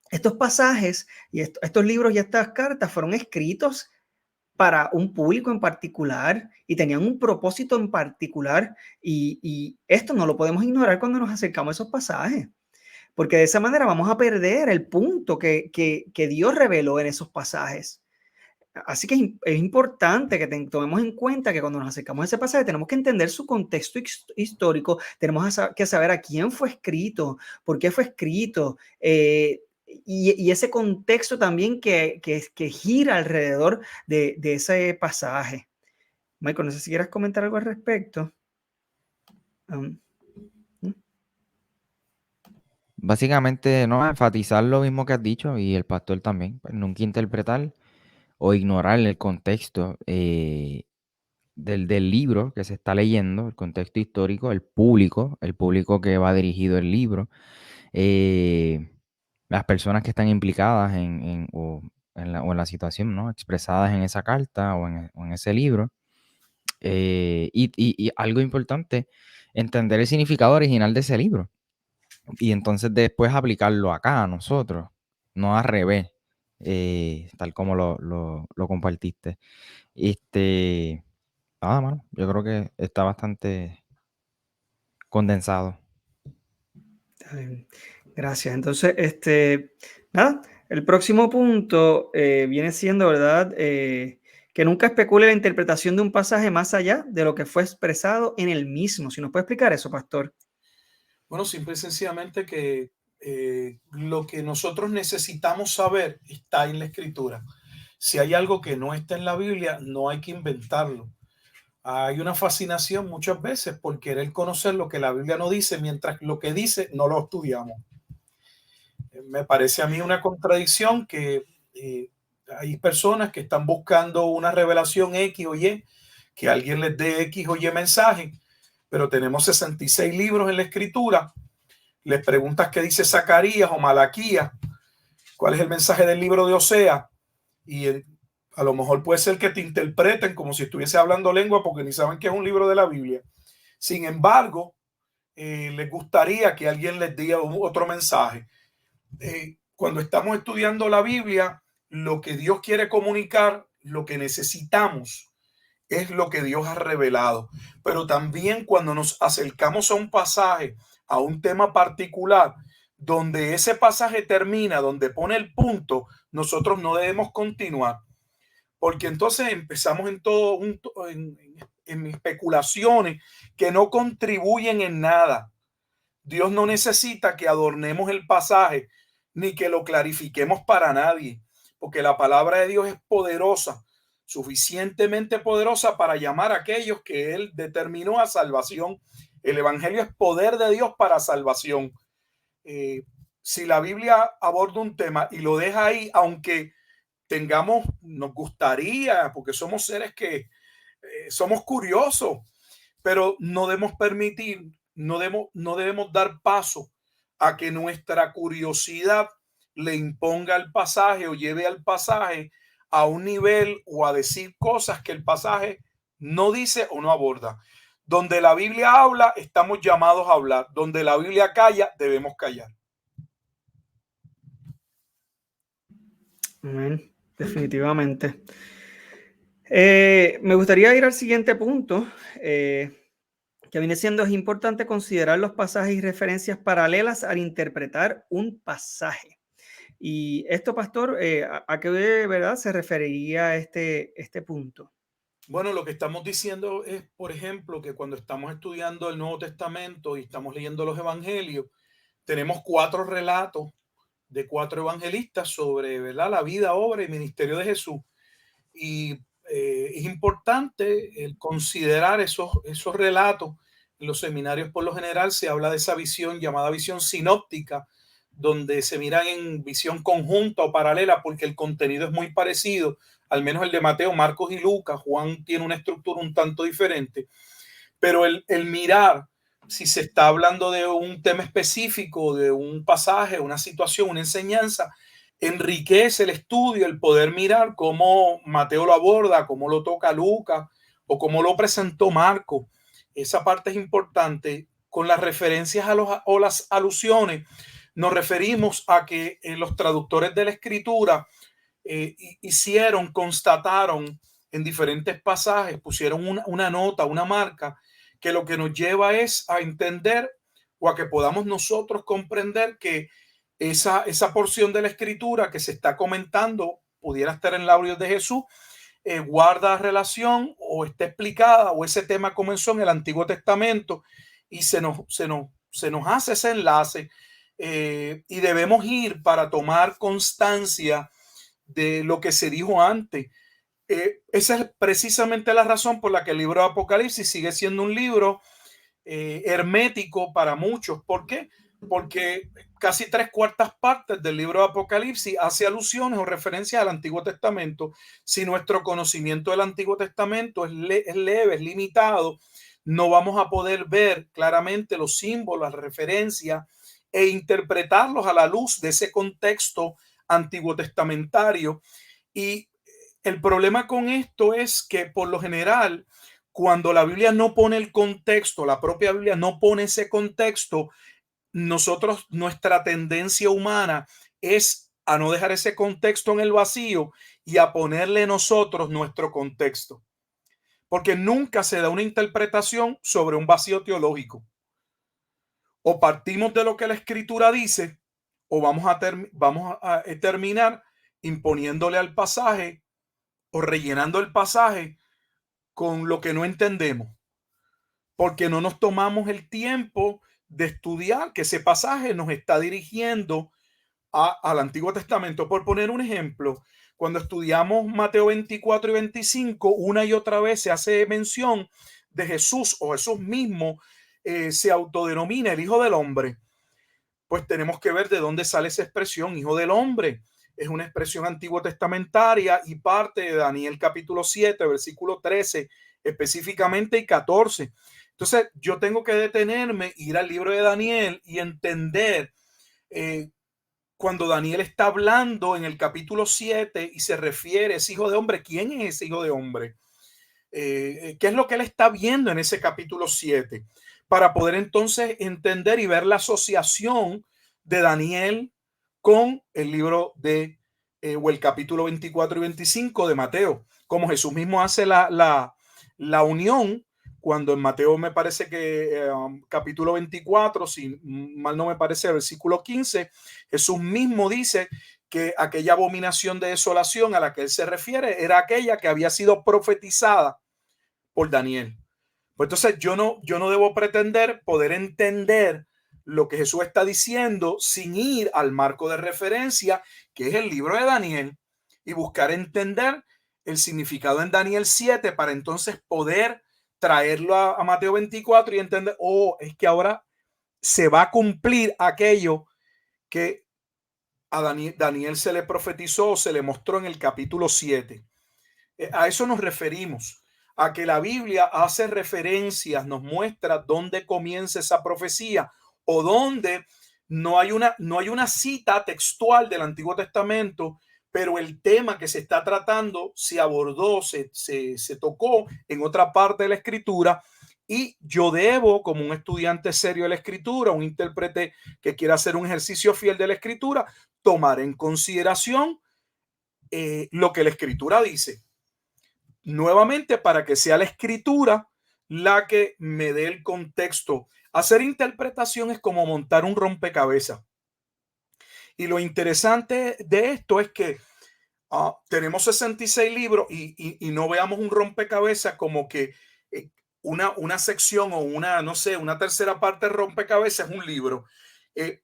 estos pasajes y estos libros y estas cartas fueron escritos para un público en particular y tenían un propósito en particular, y esto no lo podemos ignorar cuando nos acercamos a esos pasajes, porque de esa manera vamos a perder el punto que Dios reveló en esos pasajes. Así que es importante que tomemos en cuenta que cuando nos acercamos a ese pasaje tenemos que entender su contexto histórico, tenemos que saber a quién fue escrito, por qué fue escrito, y ese contexto también que gira alrededor de ese pasaje. Michael, no sé si quieras comentar algo al respecto. Básicamente, no, enfatizar lo mismo que has dicho, y el pastor también, pues, nunca interpretar o ignorar el contexto del libro que se está leyendo, el contexto histórico, el público que va dirigido el libro, las personas que están implicadas en la situación, ¿no?, expresadas en esa carta o en ese libro. Y algo importante, entender el significado original de ese libro y entonces después aplicarlo acá a nosotros, no al revés, tal como lo compartiste. Nada más, yo creo que está bastante condensado. Gracias. Entonces, nada, el próximo punto viene siendo, ¿verdad? Que nunca especule la interpretación de un pasaje más allá de lo que fue expresado en el mismo. Si nos puede explicar eso, pastor. Bueno, simple y sencillamente que lo que nosotros necesitamos saber está en la Escritura. Si hay algo que no está en la Biblia, no hay que inventarlo. Hay una fascinación muchas veces por querer conocer lo que la Biblia no dice, mientras lo que dice no lo estudiamos. Me parece a mí una contradicción que hay personas que están buscando una revelación X o Y, que alguien les dé X o Y mensaje, pero tenemos 66 libros en la Escritura. Les preguntas qué dice Zacarías o Malaquías, cuál es el mensaje del libro de Osea, y a lo mejor puede ser que te interpreten como si estuviese hablando lengua porque ni saben que es un libro de la Biblia. Sin embargo, les gustaría que alguien les diga otro mensaje. Cuando estamos estudiando la Biblia, lo que Dios quiere comunicar, lo que necesitamos, es lo que Dios ha revelado. Pero también cuando nos acercamos a un pasaje, a un tema particular, donde ese pasaje termina, donde pone el punto, nosotros no debemos continuar, porque entonces empezamos en especulaciones que no contribuyen en nada. Dios no necesita que adornemos el pasaje ni que lo clarifiquemos para nadie, porque la palabra de Dios es poderosa, suficientemente poderosa para llamar a aquellos que Él determinó a salvación. El Evangelio es poder de Dios para salvación. Si la Biblia aborda un tema y lo deja ahí, aunque nos gustaría, porque somos seres que somos curiosos, pero no debemos permitir, no debemos dar paso a que nuestra curiosidad le imponga el pasaje o lleve al pasaje a un nivel o a decir cosas que el pasaje no dice o no aborda. Donde la Biblia habla, estamos llamados a hablar. Donde la Biblia calla, debemos callar. Amén. Definitivamente. Me gustaría ir al siguiente punto, que viene siendo: es importante considerar los pasajes y referencias paralelas al interpretar un pasaje. Y esto, pastor, ¿a qué verdad se referiría este punto? Bueno, lo que estamos diciendo es, por ejemplo, que cuando estamos estudiando el Nuevo Testamento y estamos leyendo los evangelios, tenemos 4 relatos de 4 evangelistas sobre, ¿verdad?, la vida, obra y ministerio de Jesús. Y es importante el considerar esos relatos. En los seminarios, por lo general, se habla de esa visión llamada visión sinóptica, donde se miran en visión conjunta o paralela, porque el contenido es muy parecido, al menos el de Mateo, Marcos y Lucas. Juan tiene una estructura un tanto diferente, pero el mirar si se está hablando de un tema específico, de un pasaje, una situación, una enseñanza, enriquece el estudio, el poder mirar cómo Mateo lo aborda, cómo lo toca Lucas o cómo lo presentó Marco. Esa parte es importante. Con las referencias o las alusiones, nos referimos a que los traductores de la escritura constataron en diferentes pasajes, pusieron una nota, una marca, que lo que nos lleva es a entender o a que podamos nosotros comprender que esa porción de la escritura que se está comentando pudiera estar en labios de Jesús, guarda relación o está explicada, o ese tema comenzó en el Antiguo Testamento y se nos hace ese enlace, y debemos ir para tomar constancia de lo que se dijo antes. Esa es precisamente la razón por la que el libro de Apocalipsis sigue siendo un libro hermético para muchos. ¿Por qué? Porque casi 3/4 partes del libro de Apocalipsis hace alusiones o referencias al Antiguo Testamento. Si nuestro conocimiento del Antiguo Testamento es leve, es limitado, no vamos a poder ver claramente los símbolos, las referencias e interpretarlos a la luz de ese contexto antiguo testamentario. Y el problema con esto es que, por lo general, cuando la Biblia no pone el contexto, la propia Biblia no pone ese contexto, nuestra tendencia humana es a no dejar ese contexto en el vacío y a ponerle nosotros nuestro contexto, porque nunca se da una interpretación sobre un vacío teológico. O partimos de lo que la Escritura dice, o vamos a terminar imponiéndole al pasaje o rellenando el pasaje con lo que no entendemos, porque no nos tomamos el tiempo de estudiar que ese pasaje nos está dirigiendo al Antiguo Testamento. Por poner un ejemplo, cuando estudiamos Mateo 24 y 25, una y otra vez se hace mención de Jesús, o Jesús mismo se autodenomina el Hijo del Hombre. Pues tenemos que ver de dónde sale esa expresión, Hijo del Hombre. Es una expresión antiguo testamentaria y parte de Daniel capítulo 7, versículo 13 específicamente y 14. Entonces yo tengo que detenerme, ir al libro de Daniel y entender cuando Daniel está hablando en el capítulo 7 y se refiere a ese Hijo de Hombre. ¿Quién es ese Hijo de Hombre? ¿Qué es lo que él está viendo en ese capítulo 7? Para poder entonces entender y ver la asociación de Daniel con el libro de o el capítulo 24 y 25 de Mateo, como Jesús mismo hace la unión cuando en Mateo me parece que capítulo 24, si mal no me parece, versículo 15, Jesús mismo dice que aquella abominación de desolación a la que él se refiere era aquella que había sido profetizada por Daniel. Pues entonces yo no debo pretender poder entender lo que Jesús está diciendo sin ir al marco de referencia, que es el libro de Daniel, y buscar entender el significado en Daniel 7 para entonces poder traerlo a Mateo 24 y entender, es que ahora se va a cumplir aquello que a Daniel se le profetizó, se le mostró en el capítulo 7. A eso nos referimos, a que la Biblia hace referencias, nos muestra dónde comienza esa profecía o dónde no hay una cita textual del Antiguo Testamento, pero el tema que se está tratando se abordó, se tocó en otra parte de la Escritura. Y yo debo, como un estudiante serio de la Escritura, un intérprete que quiera hacer un ejercicio fiel de la Escritura, tomar en consideración lo que la Escritura dice. Nuevamente, para que sea la Escritura la que me dé el contexto. Hacer interpretación es como montar un rompecabezas. Y lo interesante de esto es que tenemos 66 libros y no veamos un rompecabezas como que una sección o una tercera parte de rompecabezas es un libro.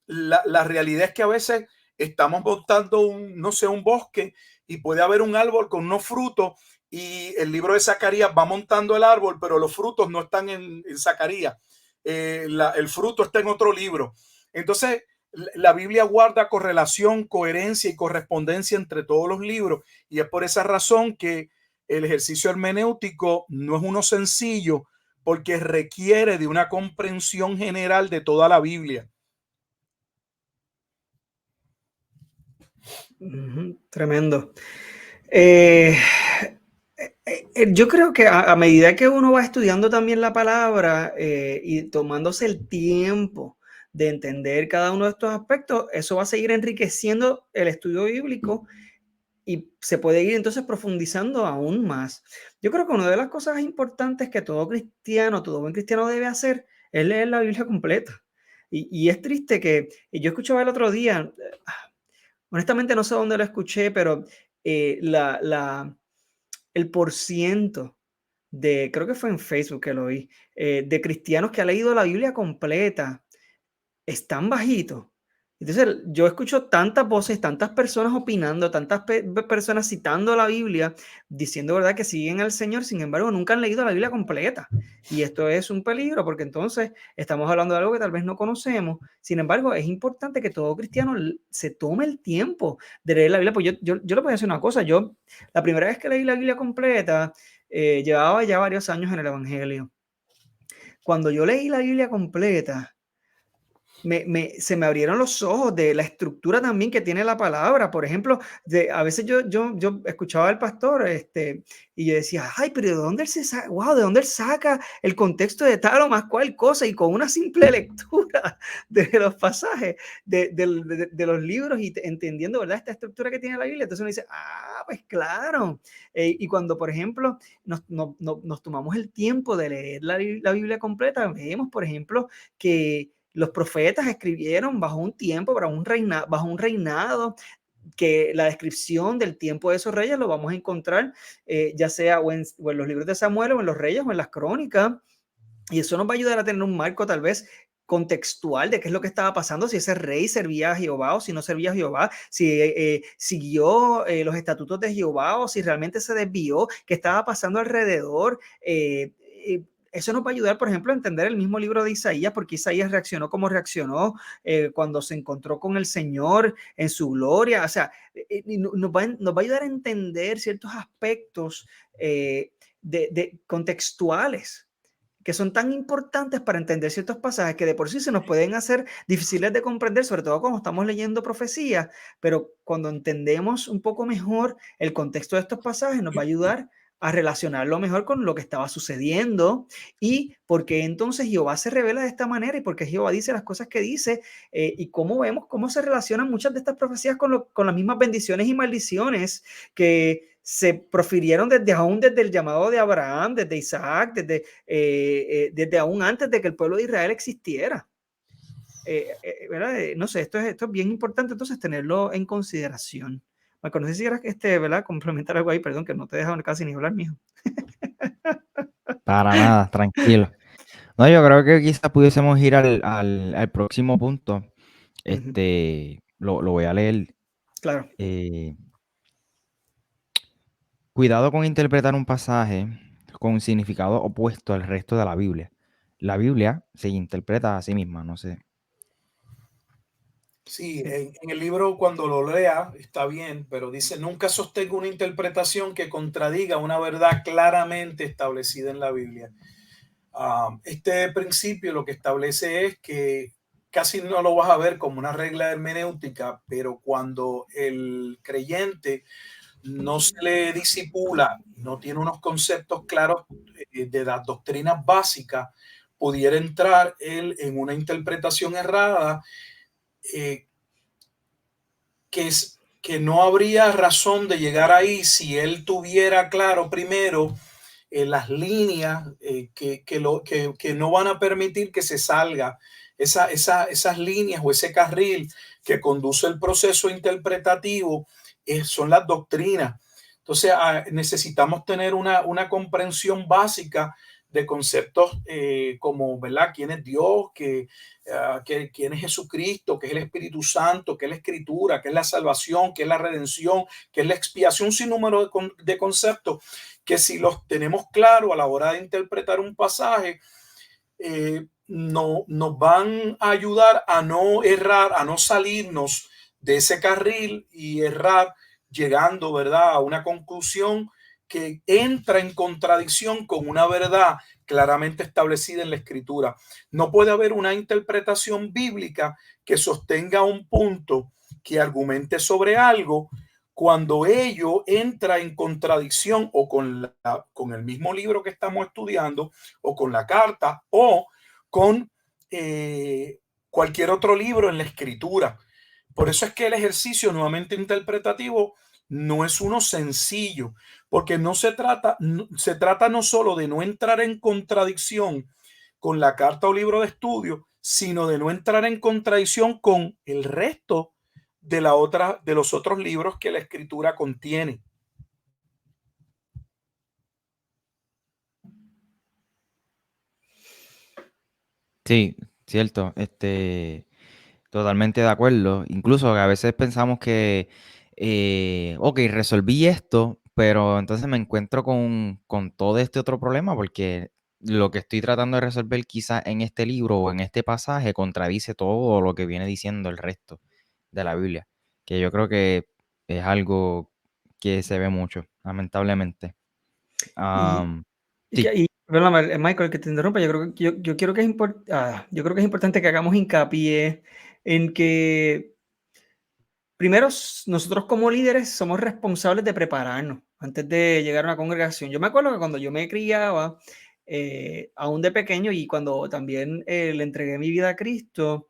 La realidad es que a veces estamos montando un bosque y puede haber un árbol con unos frutos y el libro de Zacarías va montando el árbol, pero los frutos no están en Zacarías. El fruto está en otro libro. Entonces, la Biblia guarda correlación, coherencia y correspondencia entre todos los libros, y es por esa razón que el ejercicio hermenéutico no es uno sencillo, porque requiere de una comprensión general de toda la Biblia. Tremendo. Yo creo que a medida que uno va estudiando también la palabra y tomándose el tiempo de entender cada uno de estos aspectos, eso va a seguir enriqueciendo el estudio bíblico y se puede ir entonces profundizando aún más. Yo creo que una de las cosas importantes que todo buen cristiano debe hacer es leer la Biblia completa. Y es triste que yo escuchaba el otro día, honestamente no sé dónde lo escuché, pero el porciento creo que fue en Facebook que lo vi, de cristianos que ha leído la Biblia completa es tan bajito. Entonces yo escucho tantas voces, tantas personas opinando, tantas personas citando la Biblia, diciendo verdad que siguen al Señor, sin embargo nunca han leído la Biblia completa. Y esto es un peligro porque entonces estamos hablando de algo que tal vez no conocemos. Sin embargo, es importante que todo cristiano se tome el tiempo de leer la Biblia. Pues yo le voy a decir una cosa, yo la primera vez que leí la Biblia completa, llevaba ya varios años en el Evangelio. Cuando yo leí la Biblia completa, se me abrieron los ojos de la estructura también que tiene la palabra. Por ejemplo, a veces yo escuchaba al pastor y yo decía, ay, pero ¿de dónde ¿de dónde él saca el contexto de tal o más cual cosa? Y con una simple lectura de los pasajes, de los libros y entendiendo, ¿verdad?, esta estructura que tiene la Biblia. Entonces uno dice, pues claro. Y cuando, por ejemplo, nos tomamos el tiempo de leer la Biblia completa, vemos, por ejemplo, que los profetas escribieron bajo un tiempo, bajo un reinado, que la descripción del tiempo de esos reyes lo vamos a encontrar ya sea o en los libros de Samuel o en los reyes o en las crónicas. Y eso nos va a ayudar a tener un marco tal vez contextual de qué es lo que estaba pasando, si ese rey servía a Jehová o si no servía a Jehová, si siguió los estatutos de Jehová o si realmente se desvió, qué estaba pasando alrededor. Eso nos va a ayudar, por ejemplo, a entender el mismo libro de Isaías, porque Isaías reaccionó como reaccionó cuando se encontró con el Señor en su gloria. O sea, nos va a ayudar a entender ciertos aspectos contextuales que son tan importantes para entender ciertos pasajes que de por sí se nos pueden hacer difíciles de comprender, sobre todo cuando estamos leyendo profecías, pero cuando entendemos un poco mejor el contexto de estos pasajes nos va a ayudar a relacionarlo mejor con lo que estaba sucediendo y por qué entonces Jehová se revela de esta manera y por qué Jehová dice las cosas que dice y cómo vemos cómo se relacionan muchas de estas profecías con las mismas bendiciones y maldiciones que se profirieron desde el llamado de Abraham, desde Isaac, desde aún antes de que el pueblo de Israel existiera. ¿Verdad? No sé, esto es bien importante entonces tenerlo en consideración. Marco, no sé si quieras ¿verdad? Complementar algo ahí, perdón, que no te he dejado casi ni hablar, mijo. Para nada, tranquilo. No, yo creo que quizás pudiésemos ir al próximo punto. Lo voy a leer. Claro. Cuidado con interpretar un pasaje con un significado opuesto al resto de la Biblia. La Biblia se interpreta a sí misma, no sé. Sí, en el libro cuando lo lea está bien, pero dice, nunca sostenga una interpretación que contradiga una verdad claramente establecida en la Biblia. Este principio lo que establece es que casi no lo vas a ver como una regla hermenéutica, pero cuando el creyente no se le disipula, no tiene unos conceptos claros de las doctrinas básicas, pudiera entrar él en una interpretación errada que no habría razón de llegar ahí si él tuviera claro primero las líneas que no van a permitir que se salga esas líneas o ese carril que conduce el proceso interpretativo, son las doctrinas. Entonces necesitamos tener una comprensión básica de conceptos como, ¿verdad? ¿Quién es Dios? ¿Quién es Jesucristo? ¿Qué es el Espíritu Santo? ¿Qué es la Escritura? ¿Qué es la salvación? ¿Qué es la redención? ¿Qué es la expiación? Sin número de conceptos que si los tenemos claros a la hora de interpretar un pasaje, nos van a ayudar a no errar, a no salirnos de ese carril y errar llegando, ¿verdad?, a una conclusión que entra en contradicción con una verdad claramente establecida en la Escritura. No puede haber una interpretación bíblica que sostenga un punto, que argumente sobre algo, cuando ello entra en contradicción o con el mismo libro que estamos estudiando, o con la carta, o con cualquier otro libro en la Escritura. Por eso es que el ejercicio nuevamente interpretativo no es uno sencillo, porque se trata no solo de no entrar en contradicción con la carta o libro de estudio, sino de no entrar en contradicción con el resto de los otros libros que la Escritura contiene. Sí, cierto. Totalmente de acuerdo. Incluso que a veces pensamos que, ok, resolví esto, pero entonces me encuentro con todo este otro problema porque lo que estoy tratando de resolver quizá en este libro o en este pasaje contradice todo lo que viene diciendo el resto de la Biblia, que yo creo que es algo que se ve mucho, lamentablemente. Sí. Perdóname, Michael, que te interrumpa, yo creo que yo creo que yo creo que es importante que hagamos hincapié en que primero nosotros como líderes somos responsables de prepararnos antes de llegar a una congregación. Yo me acuerdo que cuando yo me criaba, aún de pequeño y cuando también le entregué mi vida a Cristo,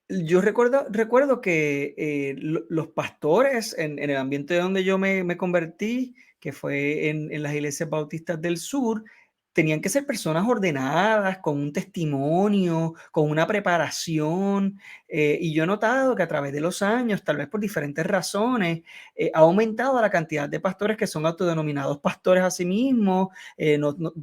yo recuerdo que los pastores en el ambiente donde yo me convertí, que fue en las iglesias bautistas del sur, tenían que ser personas ordenadas, con un testimonio, con una preparación. Y yo he notado que a través de los años, tal vez por diferentes razones, ha aumentado la cantidad de pastores que son autodenominados pastores a sí mismos.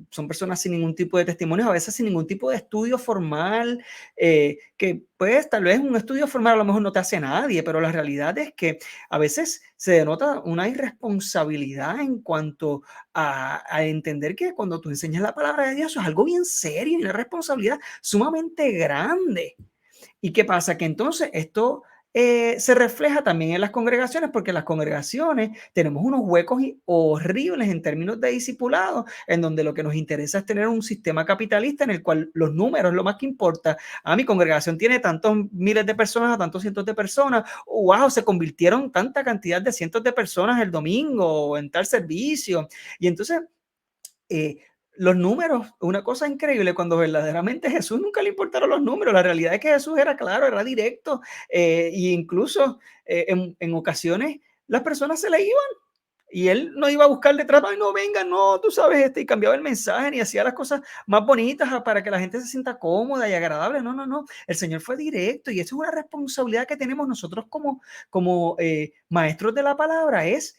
Son personas sin ningún tipo de testimonio, a veces sin ningún tipo de estudio formal, que pues tal vez un estudio formal a lo mejor no te hace nadie, pero la realidad es que a veces se denota una irresponsabilidad en cuanto a entender que cuando tú enseñas la palabra de Dios es algo bien serio y una responsabilidad sumamente grande. ¿Y qué pasa? Que entonces esto se refleja también en las congregaciones, porque en las congregaciones tenemos unos huecos horribles en términos de discipulado, en donde lo que nos interesa es tener un sistema capitalista en el cual los números es lo más que importa. Mi congregación tiene tantos miles de personas, tantos cientos de personas. Wow, se convirtieron tanta cantidad de cientos de personas el domingo en tal servicio. Y entonces los números, una cosa increíble, cuando verdaderamente a Jesús nunca le importaron los números. La realidad es que Jesús era claro, era directo, e incluso en ocasiones las personas se le iban y él no iba a buscar detrás, ay, no, venga, no, tú sabes, y cambiaba el mensaje ni hacía las cosas más bonitas para que la gente se sienta cómoda y agradable. No, no, no. El Señor fue directo, y eso es una responsabilidad que tenemos nosotros como maestros de la palabra, es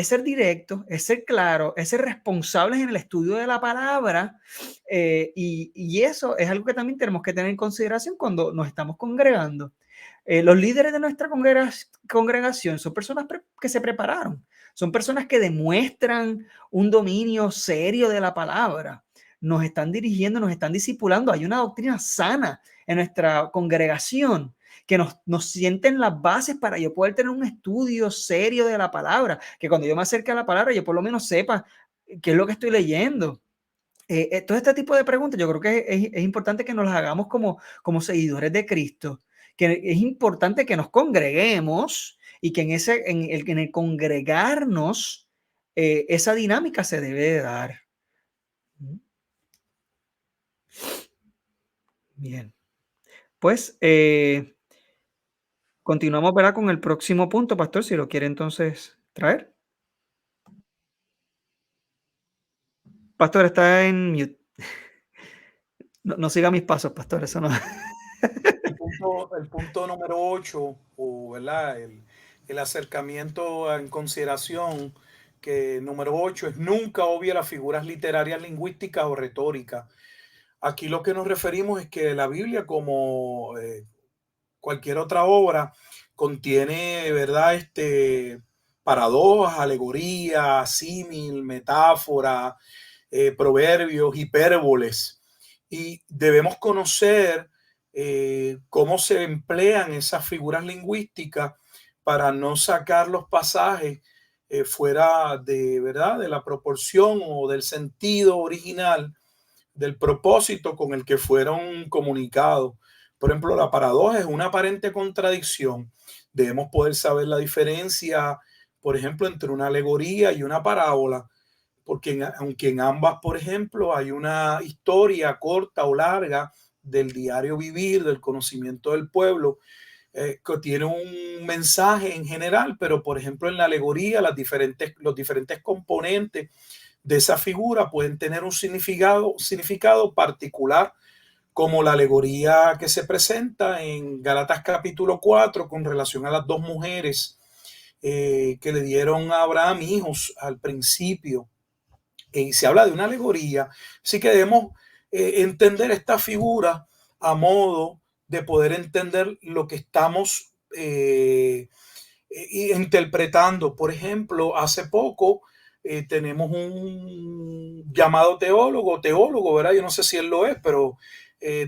ser directo, es ser claro, es ser responsables en el estudio de la palabra, y eso es algo que también tenemos que tener en consideración cuando nos estamos congregando. Los líderes de nuestra congregación son personas que se prepararon, son personas que demuestran un dominio serio de la palabra, nos están dirigiendo, nos están discipulando. Hay una doctrina sana en nuestra congregación que nos sienten las bases para yo poder tener un estudio serio de la palabra, que cuando yo me acerque a la palabra yo por lo menos sepa qué es lo que estoy leyendo. Todo este tipo de preguntas yo creo que es importante que nos las hagamos como seguidores de Cristo, que es importante que nos congreguemos y que en el congregarnos esa dinámica se debe de dar. Bien, pues continuamos, ¿verdad?, con el próximo punto, pastor, si lo quiere entonces traer. Pastor, está en mute. No siga mis pasos, pastor, eso no. El punto número 8, o ¿verdad? El acercamiento en consideración, que número 8 es: nunca obvia las figuras literarias, lingüísticas o retóricas. Aquí lo que nos referimos es que la Biblia, como cualquier otra obra, contiene, ¿verdad?, paradojas, alegorías, símil, metáfora, proverbios, hipérboles, y debemos conocer cómo se emplean esas figuras lingüísticas para no sacar los pasajes fuera de, ¿verdad?, de la proporción o del sentido original, del propósito con el que fueron comunicados. Por ejemplo, la paradoja es una aparente contradicción. Debemos poder saber la diferencia, por ejemplo, entre una alegoría y una parábola, porque aunque en ambas, por ejemplo, hay una historia corta o larga del diario vivir, del conocimiento del pueblo, que tiene un mensaje en general, pero por ejemplo en la alegoría los diferentes componentes de esa figura pueden tener un significado particular, como la alegoría que se presenta en Gálatas capítulo 4 con relación a las dos mujeres que le dieron a Abraham hijos al principio. Y se habla de una alegoría, así que debemos entender esta figura a modo de poder entender lo que estamos interpretando. Por ejemplo, hace poco tenemos un llamado teólogo, ¿verdad? Yo no sé si él lo es, pero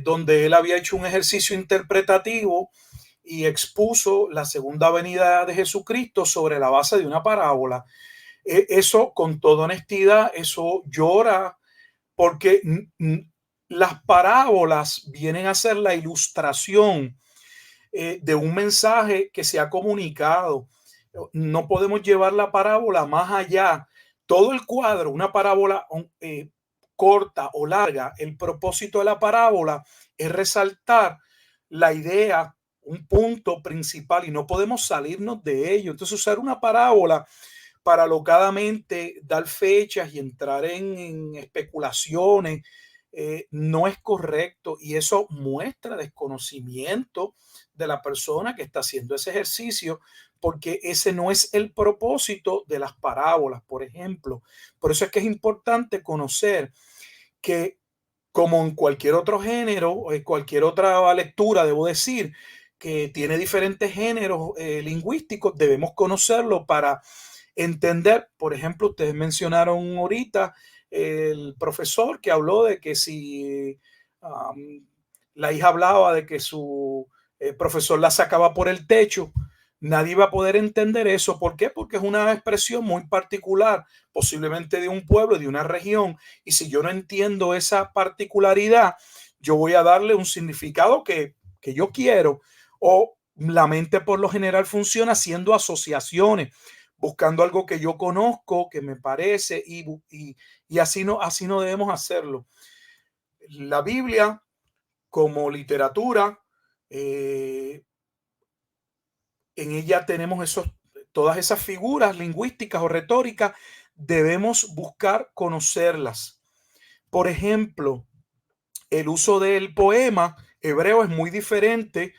donde él había hecho un ejercicio interpretativo y expuso la segunda venida de Jesucristo sobre la base de una parábola. Eso, con toda honestidad, eso llora, porque las parábolas vienen a ser la ilustración de un mensaje que se ha comunicado. No podemos llevar la parábola más allá. Todo el cuadro, una parábola corta o larga, el propósito de la parábola es resaltar la idea, un punto principal, y no podemos salirnos de ello. Entonces, usar una parábola para alocadamente dar fechas y entrar en especulaciones no es correcto, y eso muestra desconocimiento de la persona que está haciendo ese ejercicio, porque ese no es el propósito de las parábolas, por ejemplo. Por eso es que es importante conocer que, como en cualquier otro género, cualquier otra lectura, debo decir, que tiene diferentes géneros lingüísticos, debemos conocerlo para entender. Por ejemplo, ustedes mencionaron ahorita el profesor que habló de que si la hija hablaba de que su profesor la sacaba por el techo, nadie va a poder entender eso. ¿Por qué? Porque es una expresión muy particular, posiblemente de un pueblo, de una región, y si yo no entiendo esa particularidad, yo voy a darle un significado que yo quiero, o la mente por lo general funciona haciendo asociaciones, buscando algo que yo conozco, que me parece, y así no debemos hacerlo. La Biblia, como literatura, en ella tenemos todas esas figuras lingüísticas o retóricas, debemos buscar conocerlas. Por ejemplo, el uso del poema hebreo es muy diferente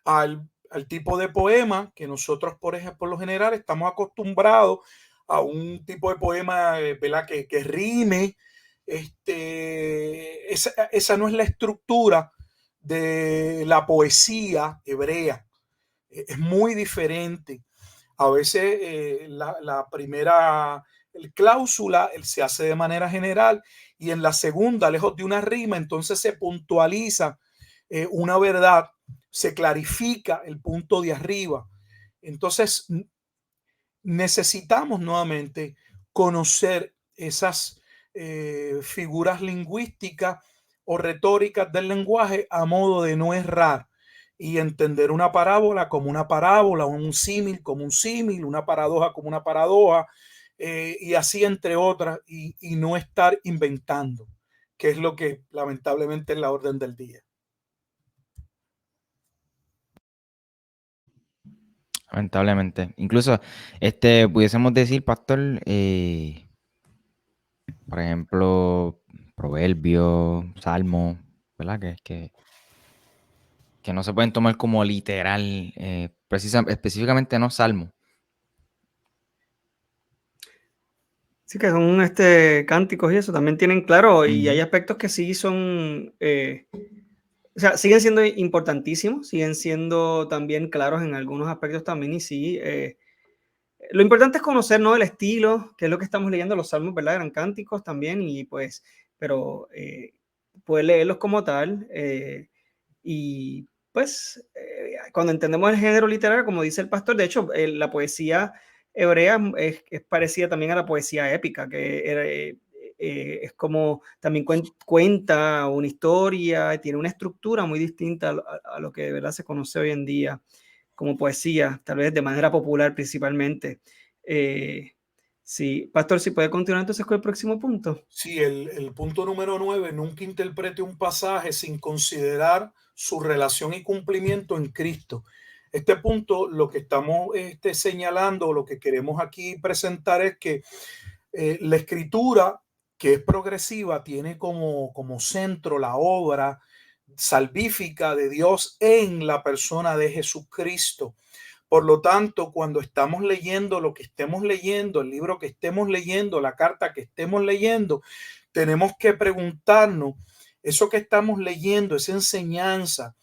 al tipo de poema que nosotros, por ejemplo, por lo general estamos acostumbrados a un tipo de poema, ¿verdad? Que rime. Esa no es la estructura de la poesía hebrea. Es muy diferente. A veces la primera cláusula se hace de manera general, y en la segunda, lejos de una rima, entonces se puntualiza una verdad, se clarifica el punto de arriba. Entonces necesitamos nuevamente conocer esas figuras lingüísticas o retóricas del lenguaje a modo de no errar, y entender una parábola como una parábola, un símil como un símil, una paradoja como una paradoja, y así entre otras, y no estar inventando, que es lo que lamentablemente es la orden del día. Lamentablemente. Incluso, pudiésemos decir, pastor, por ejemplo, proverbios, salmos, ¿verdad? Que no se pueden tomar como literal, específicamente no salmo. Sí, que son cánticos y eso también tienen claro, y hay aspectos que sí son, o sea, siguen siendo importantísimos, siguen siendo también claros en algunos aspectos también, y sí, lo importante es conocer, ¿no? El estilo, que es lo que estamos leyendo, los salmos, ¿verdad? Eran cánticos también, y pues, pero poder leerlos como tal, y pues, cuando entendemos el género literario, como dice el pastor, de hecho, la poesía hebrea es parecida también a la poesía épica, que es como también cuenta una historia, tiene una estructura muy distinta a lo que de verdad se conoce hoy en día como poesía, tal vez de manera popular principalmente. Sí, pastor, si puede continuar entonces con el próximo punto. Sí, el punto número 9: nunca interprete un pasaje sin considerar su relación y cumplimiento en Cristo. Este punto, lo que estamos señalando, lo que queremos aquí presentar es que la escritura, que es progresiva, tiene como centro la obra salvífica de Dios en la persona de Jesucristo. Por lo tanto, cuando estamos leyendo lo que estemos leyendo, el libro que estemos leyendo, la carta que estemos leyendo, tenemos que preguntarnos, eso que estamos leyendo, esa enseñanza,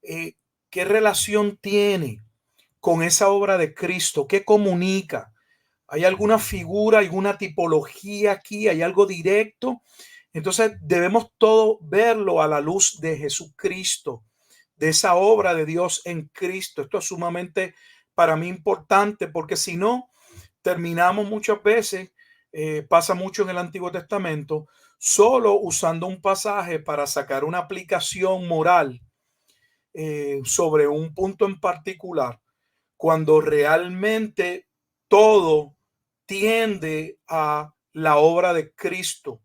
¿qué relación tiene con esa obra de Cristo? ¿Qué comunica? ¿Hay alguna figura, alguna tipología aquí? ¿Hay algo directo? Entonces debemos todo verlo a la luz de Jesucristo, de esa obra de Dios en Cristo. Esto es sumamente para mí importante, porque si no, terminamos muchas veces, pasa mucho en el Antiguo Testamento, solo usando un pasaje para sacar una aplicación moral sobre un punto en particular, cuando realmente todo tiende a la obra de Cristo.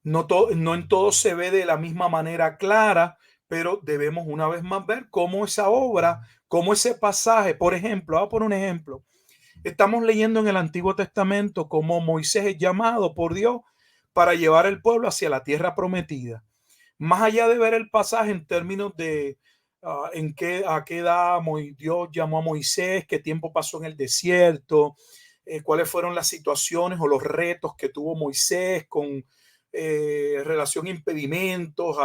No en todo se ve de la misma manera clara, pero debemos una vez más ver cómo esa obra, cómo ese pasaje, por ejemplo, voy a poner un ejemplo, Estamos leyendo en el Antiguo Testamento cómo Moisés es llamado por Dios para llevar el pueblo hacia la tierra prometida. Más allá de ver el pasaje en términos de a qué edad Dios llamó a Moisés, qué tiempo pasó en el desierto, cuáles fueron las situaciones o los retos que tuvo Moisés con relación a impedimentos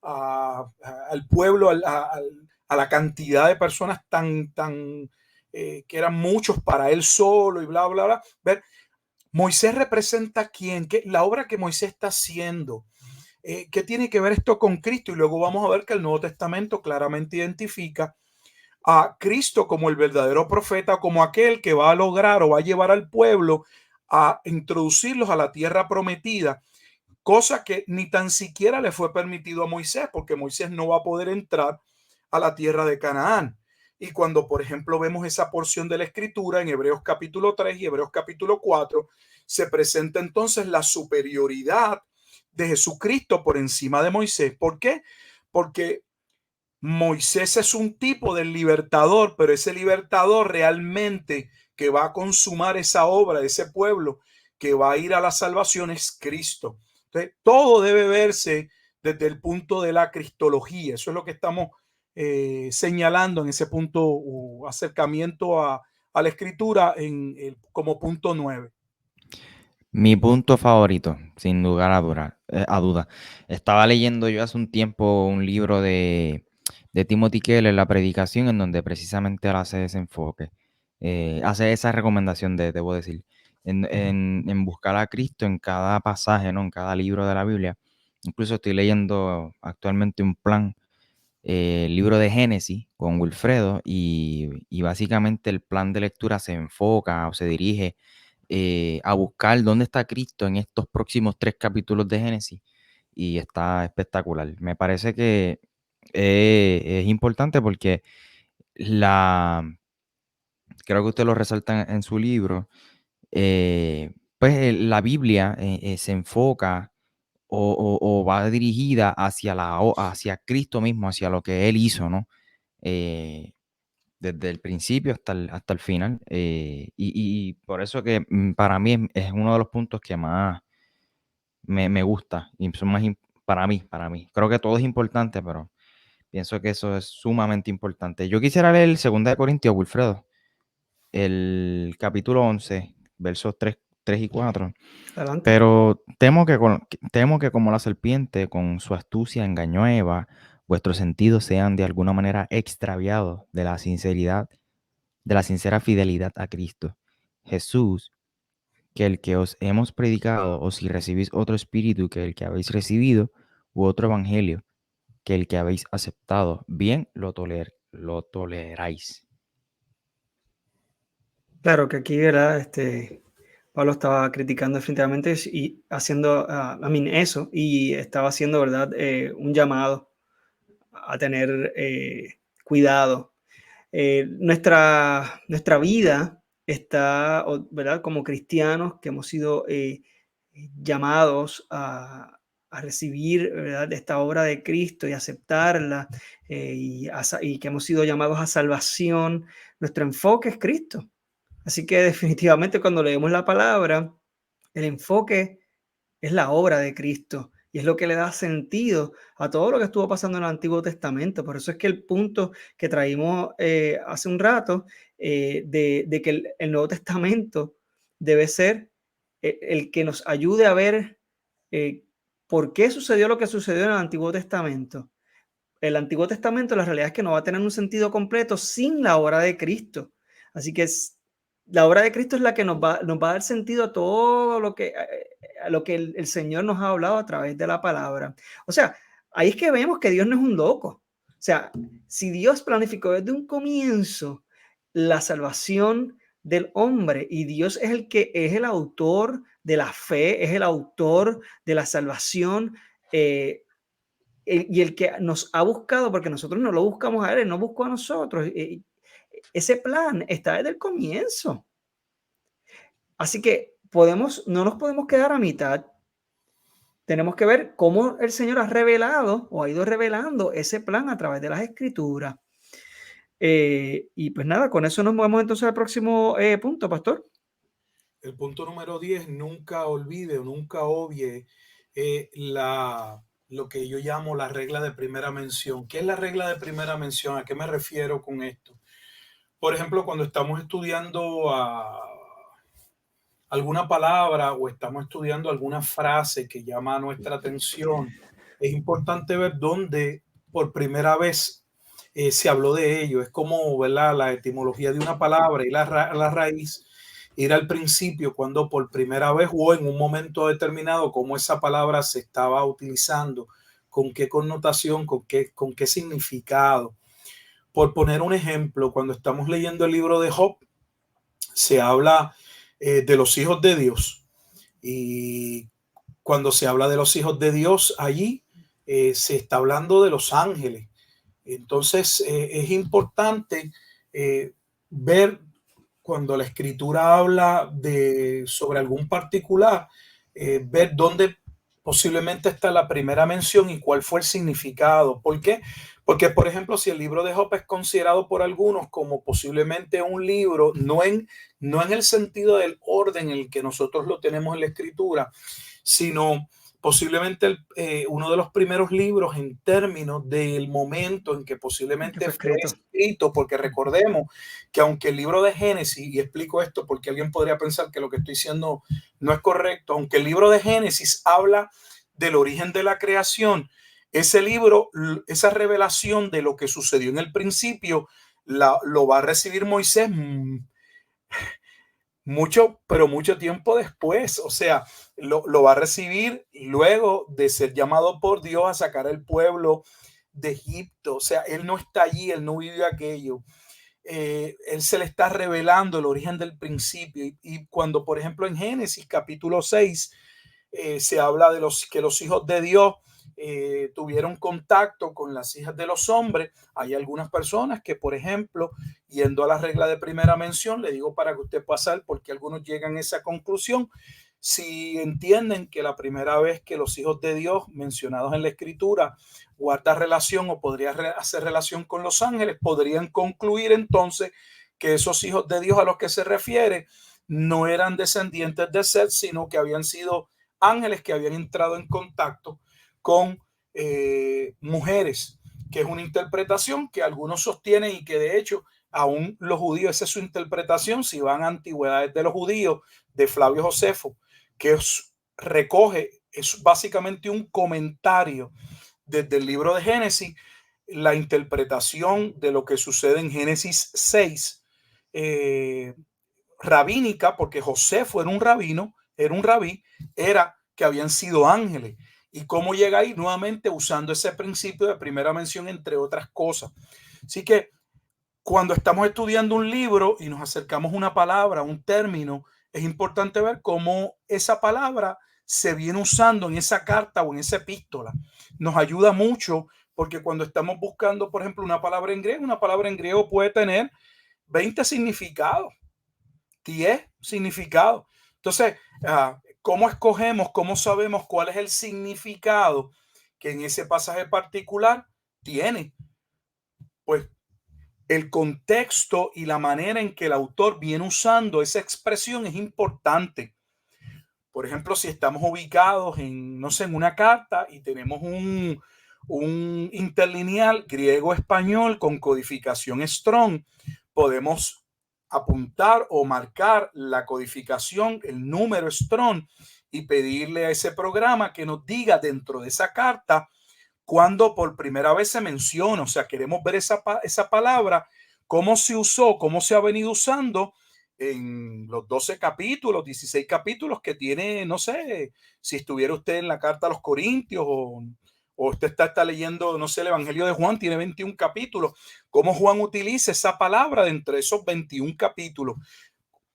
al pueblo, a la cantidad de personas que eran muchos para él solo y bla, bla, bla. Ver, Moisés representa quién, la obra que Moisés está haciendo. ¿Qué tiene que ver esto con Cristo? Y luego vamos a ver que el Nuevo Testamento claramente identifica a Cristo como el verdadero profeta, como aquel que va a lograr o va a llevar al pueblo a introducirlos a la tierra prometida, cosa que ni tan siquiera le fue permitido a Moisés, porque Moisés no va a poder entrar a la tierra de Canaán. Y cuando, por ejemplo, vemos esa porción de la escritura en Hebreos capítulo 3 y Hebreos capítulo 4, se presenta entonces la superioridad de Jesucristo por encima de Moisés. ¿Por qué? Porque Moisés es un tipo del libertador, pero ese libertador realmente que va a consumar esa obra de ese pueblo, que va a ir a la salvación, es Cristo. Entonces, todo debe verse desde el punto de la cristología. Eso es lo que estamos señalando en ese punto o acercamiento a la escritura como punto 9. Mi punto favorito, sin lugar a duda. Estaba leyendo yo hace un tiempo un libro de Timothy Keller, La Predicación, en donde precisamente él hace ese enfoque, hace esa recomendación, debo decir, en buscar a Cristo en cada pasaje, ¿no? En cada libro de la Biblia. Incluso estoy leyendo actualmente un plan, el libro de Génesis con Wilfredo, y básicamente el plan de lectura se enfoca o se dirige a buscar dónde está Cristo en estos próximos 3 capítulos de Génesis, y está espectacular. Me parece que es importante porque creo que usted lo resalta en su libro, pues la Biblia se enfoca o va dirigida hacia Cristo mismo, hacia lo que Él hizo, ¿no? Desde el principio hasta el final. Y por eso que para mí es uno de los puntos que más me gusta. Y son para mí. Creo que todo es importante, pero pienso que eso es sumamente importante. Yo quisiera leer 2 Corintios, Wilfredo, el capítulo 11, versos 3 y 4. Adelante. Pero temo que como la serpiente con su astucia engañó a Eva, vuestros sentidos sean de alguna manera extraviados de la sincera fidelidad a Cristo Jesús, que el que os hemos predicado, o si recibís otro espíritu que el que habéis recibido, u otro evangelio que el que habéis aceptado, bien lo toleráis. Claro que aquí, ¿verdad? Pablo estaba criticando definitivamente y haciendo eso, y estaba haciendo, ¿verdad? Un llamado a tener cuidado. Nuestra vida está, ¿verdad? Como cristianos que hemos sido llamados a recibir, ¿verdad? Esta obra de Cristo y aceptarla, y que hemos sido llamados a salvación. Nuestro enfoque es Cristo. Así que definitivamente cuando leemos la palabra, el enfoque es la obra de Cristo y es lo que le da sentido a todo lo que estuvo pasando en el Antiguo Testamento. Por eso es que el punto que traímos hace un rato, de que el Nuevo Testamento debe ser el que nos ayude a ver por qué sucedió lo que sucedió en el Antiguo Testamento. El Antiguo Testamento, la realidad es que no va a tener un sentido completo sin la obra de Cristo. Así que la obra de Cristo es la que nos va a dar sentido a todo lo que el Señor nos ha hablado a través de la palabra. O sea, ahí es que vemos que Dios no es un loco. O sea, si Dios planificó desde un comienzo la salvación del hombre, y Dios es el que es el autor de la fe, es el autor de la salvación, y el que nos ha buscado, porque nosotros no lo buscamos a él, él nos buscó a nosotros. Ese plan está desde el comienzo. Así que no nos podemos quedar a mitad. Tenemos que ver cómo el Señor ha revelado o ha ido revelando ese plan a través de las Escrituras. Y pues nada, con eso nos movemos entonces al próximo punto, pastor. El punto número 10, nunca olvide o nunca obvie lo que yo llamo la regla de primera mención. ¿Qué es la regla de primera mención? ¿A qué me refiero con esto? Por ejemplo, cuando estamos estudiando alguna palabra o estamos estudiando alguna frase que llama nuestra atención, es importante ver dónde por primera vez se habló de ello. Es como, ¿verdad?, la etimología de una palabra y la raíz, ir al principio cuando por primera vez o en un momento determinado cómo esa palabra se estaba utilizando, con qué connotación, con qué significado. Por poner un ejemplo, cuando estamos leyendo el libro de Job, se habla de los hijos de Dios. Y cuando se habla de los hijos de Dios allí, se está hablando de los ángeles. Entonces, es importante ver cuando la escritura habla sobre algún particular, ver dónde posiblemente está la primera mención y cuál fue el significado. ¿Por qué? Porque, por ejemplo, si el libro de Job es considerado por algunos como posiblemente un libro, no en el sentido del orden en el que nosotros lo tenemos en la escritura, sino posiblemente uno de los primeros libros en términos del momento en que posiblemente fue escrito, porque recordemos que aunque el libro de Génesis, y explico esto porque alguien podría pensar que lo que estoy diciendo no es correcto, aunque el libro de Génesis habla del origen de la creación, ese libro, esa revelación de lo que sucedió en el principio, lo va a recibir Moisés pero mucho tiempo después. O sea, lo va a recibir luego de ser llamado por Dios a sacar al pueblo de Egipto. O sea, él no está allí, él no vive aquello. Él se le está revelando el origen del principio. Y cuando, por ejemplo, en Génesis capítulo 6 se habla de que los hijos de Dios tuvieron contacto con las hijas de los hombres. Hay algunas personas que, por ejemplo, yendo a la regla de primera mención, le digo para que usted pueda saber por qué algunos llegan a esa conclusión. Si entienden que la primera vez que los hijos de Dios mencionados en la escritura guarda relación o podría hacer relación con los ángeles, podrían concluir entonces que esos hijos de Dios a los que se refiere no eran descendientes de Seth, sino que habían sido ángeles que habían entrado en contacto con mujeres, que es una interpretación que algunos sostienen y que de hecho aún los judíos, esa es su interpretación. Si van a Antigüedades de los Judíos de Flavio Josefo, que recoge, es básicamente un comentario desde el libro de Génesis, la interpretación de lo que sucede en Génesis 6, rabínica, porque Josefo era un rabino, era un rabí, era que habían sido ángeles. Y cómo llega ahí nuevamente usando ese principio de primera mención, entre otras cosas. Así que cuando estamos estudiando un libro y nos acercamos a una palabra, un término, es importante ver cómo esa palabra se viene usando en esa carta o en esa epístola. Nos ayuda mucho porque cuando estamos buscando, por ejemplo, una palabra en griego puede tener 20 significados, 10 significados. Entonces, ¿cómo escogemos, cómo sabemos cuál es el significado que en ese pasaje particular tiene? Pues el contexto y la manera en que el autor viene usando esa expresión es importante. Por ejemplo, si estamos ubicados en, no sé, en una carta y tenemos un interlineal griego-español con codificación Strong, podemos apuntar o marcar la codificación, el número Strong, y pedirle a ese programa que nos diga dentro de esa carta cuando por primera vez se menciona. O sea, queremos ver esa palabra, cómo se usó, cómo se ha venido usando en los 12 capítulos, 16 capítulos que tiene. No sé, si estuviera usted en la carta a los Corintios o usted está leyendo, no sé, el Evangelio de Juan, tiene 21 capítulos. Cómo Juan utiliza esa palabra dentro de esos 21 capítulos.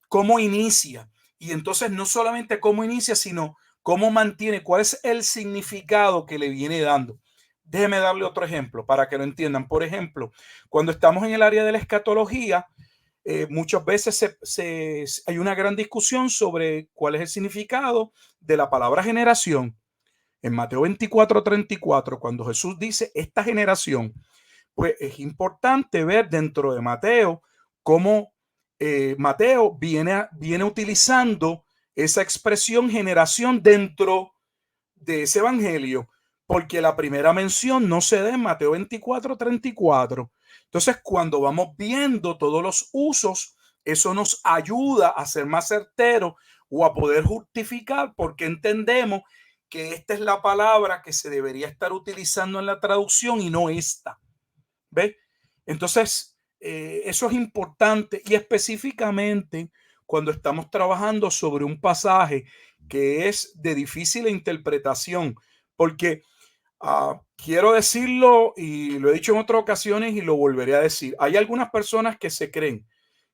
Cómo inicia. Y entonces no solamente cómo inicia, sino cómo mantiene, cuál es el significado que le viene dando. Déjeme darle otro ejemplo para que lo entiendan. Por ejemplo, cuando estamos en el área de la escatología, muchas veces hay una gran discusión sobre cuál es el significado de la palabra generación. En Mateo 24:34, cuando Jesús dice esta generación, pues es importante ver dentro de Mateo cómo Mateo viene utilizando esa expresión generación dentro de ese evangelio, porque la primera mención no se da en Mateo 24:34. Entonces, cuando vamos viendo todos los usos, eso nos ayuda a ser más certeros o a poder justificar porque entendemos que esta es la palabra que se debería estar utilizando en la traducción y no esta. ¿Ves? Entonces, eso es importante, y específicamente cuando estamos trabajando sobre un pasaje que es de difícil interpretación, porque quiero decirlo y lo he dicho en otras ocasiones y lo volveré a decir. Hay algunas personas que se creen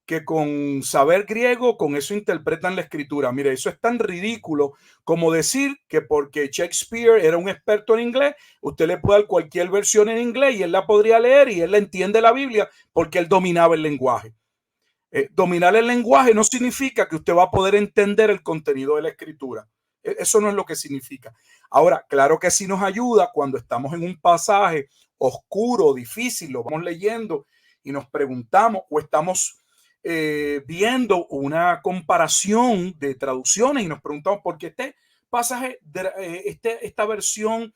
que con saber griego, con eso interpretan la escritura. Mire, eso es tan ridículo como decir que porque Shakespeare era un experto en inglés, usted le puede dar cualquier versión en inglés y él la podría leer y él la entiende la Biblia porque él dominaba el lenguaje. Dominar el lenguaje no significa que usted va a poder entender el contenido de la escritura. Eso no es lo que significa. Ahora, claro que sí nos ayuda cuando estamos en un pasaje oscuro, difícil, lo vamos leyendo y nos preguntamos o estamos viendo una comparación de traducciones y nos preguntamos por qué este pasaje, esta versión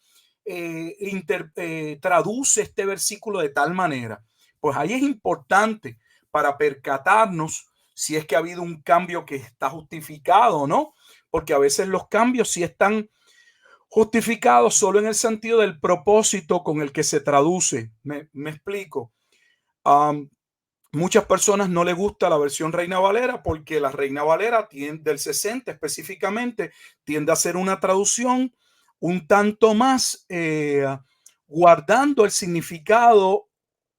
traduce este versículo de tal manera. Pues ahí es importante para percatarnos si es que ha habido un cambio que está justificado o no, porque a veces los cambios sí están justificados solo en el sentido del propósito con el que se traduce. Me explico. Muchas personas no les gusta la versión Reina Valera porque la Reina Valera del 60 específicamente tiende a ser una traducción un tanto más guardando el significado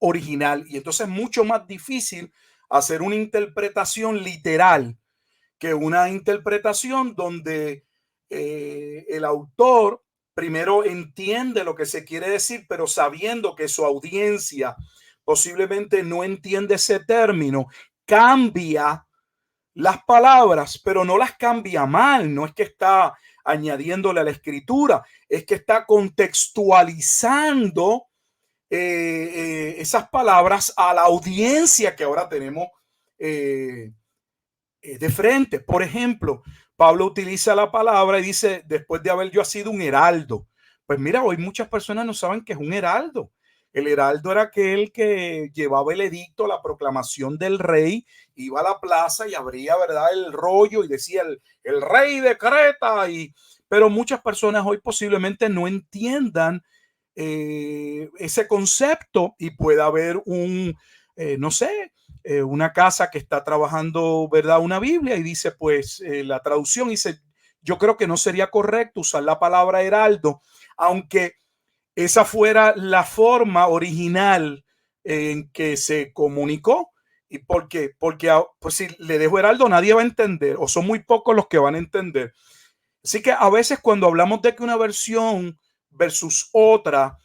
original, y entonces es mucho más difícil hacer una interpretación literal que una interpretación donde el autor primero entiende lo que se quiere decir, pero sabiendo que su audiencia posiblemente no entiende ese término, cambia las palabras, pero no las cambia mal. No es que está añadiéndole a la escritura, es que está contextualizando esas palabras a la audiencia que ahora tenemos de frente. Por ejemplo, Pablo utiliza la palabra y dice, después de haber yo sido un heraldo. Pues mira, hoy muchas personas no saben qué es un heraldo. El heraldo era aquel que llevaba el edicto, la proclamación del rey, iba a la plaza y abría, ¿verdad?, el rollo y decía el rey decreta. Pero muchas personas hoy posiblemente no entiendan ese concepto, y puede haber no sé, una casa que está trabajando, ¿verdad?, una Biblia, y dice, pues la traducción dice, yo creo que no sería correcto usar la palabra heraldo, aunque esa fuera la forma original en que se comunicó. ¿Y por qué? Porque pues, si le dejo heraldo, nadie va a entender, o son muy pocos los que van a entender. Así que a veces cuando hablamos de que una versión versus otra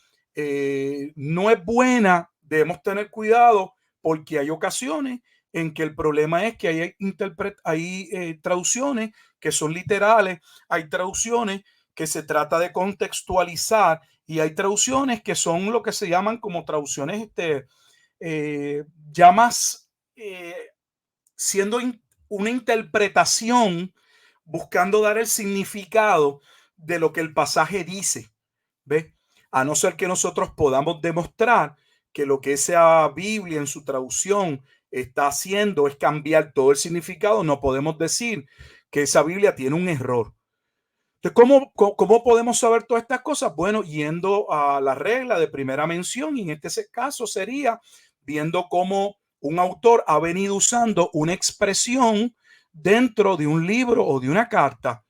no es buena, debemos tener cuidado, porque hay ocasiones en que el problema es que hay traducciones que son literales, hay traducciones que se trata de contextualizar, y hay traducciones que son lo que se llaman como traducciones ya más siendo una interpretación, buscando dar el significado de lo que el pasaje dice. ¿Ves? A no ser que nosotros podamos demostrar que lo que esa Biblia en su traducción está haciendo es cambiar todo el significado, no podemos decir que esa Biblia tiene un error. Entonces, ¿cómo podemos saber todas estas cosas? Bueno, yendo a la regla de primera mención, y en este caso sería viendo cómo un autor ha venido usando una expresión dentro de un libro o de una carta.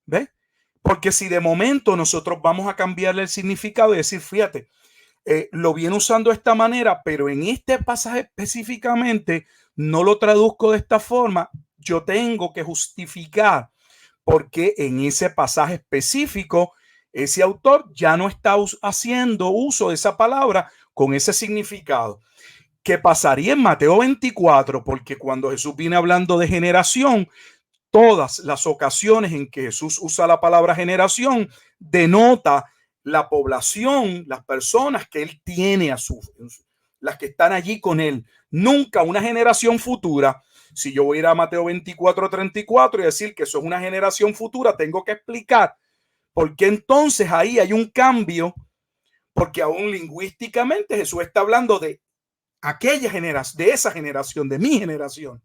¿Ves? Porque si de momento nosotros vamos a cambiarle el significado y decir, fíjate, lo viene usando de esta manera, pero en este pasaje específicamente no lo traduzco de esta forma, yo tengo que justificar porque en ese pasaje específico ese autor ya no está haciendo uso de esa palabra con ese significado. ¿Qué pasaría en Mateo 24? Porque cuando Jesús viene hablando de generación, todas las ocasiones en que Jesús usa la palabra generación denota la población, las personas que él tiene las que están allí con él, nunca una generación futura. Si yo voy a ir a Mateo 24:34 y decir que eso es una generación futura, tengo que explicar por qué entonces ahí hay un cambio, porque aún lingüísticamente Jesús está hablando de aquella generación, de esa generación, de mi generación,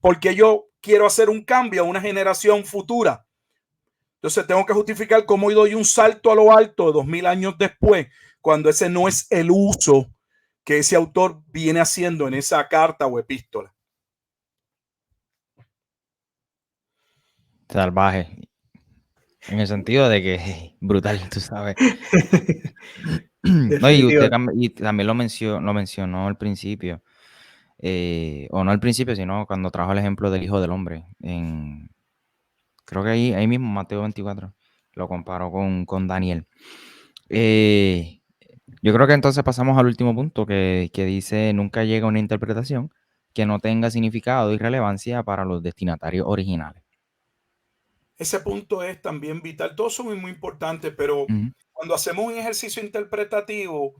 porque yo quiero hacer un cambio a una generación futura. Entonces tengo que justificar cómo doy un salto a lo alto de 2000 años después, cuando ese no es el uso que ese autor viene haciendo en esa carta o epístola. Salvaje. En el sentido de que brutal, tú sabes. No, y usted y también lo mencionó al principio. O no al principio, sino cuando trajo el ejemplo del Hijo del Hombre. Creo que ahí mismo, Mateo 24, lo comparó con Daniel. Yo creo que entonces pasamos al último punto que dice: nunca llega una interpretación que no tenga significado y relevancia para los destinatarios originales. Ese punto es también vital. Todos son muy importantes, pero cuando hacemos un ejercicio interpretativo,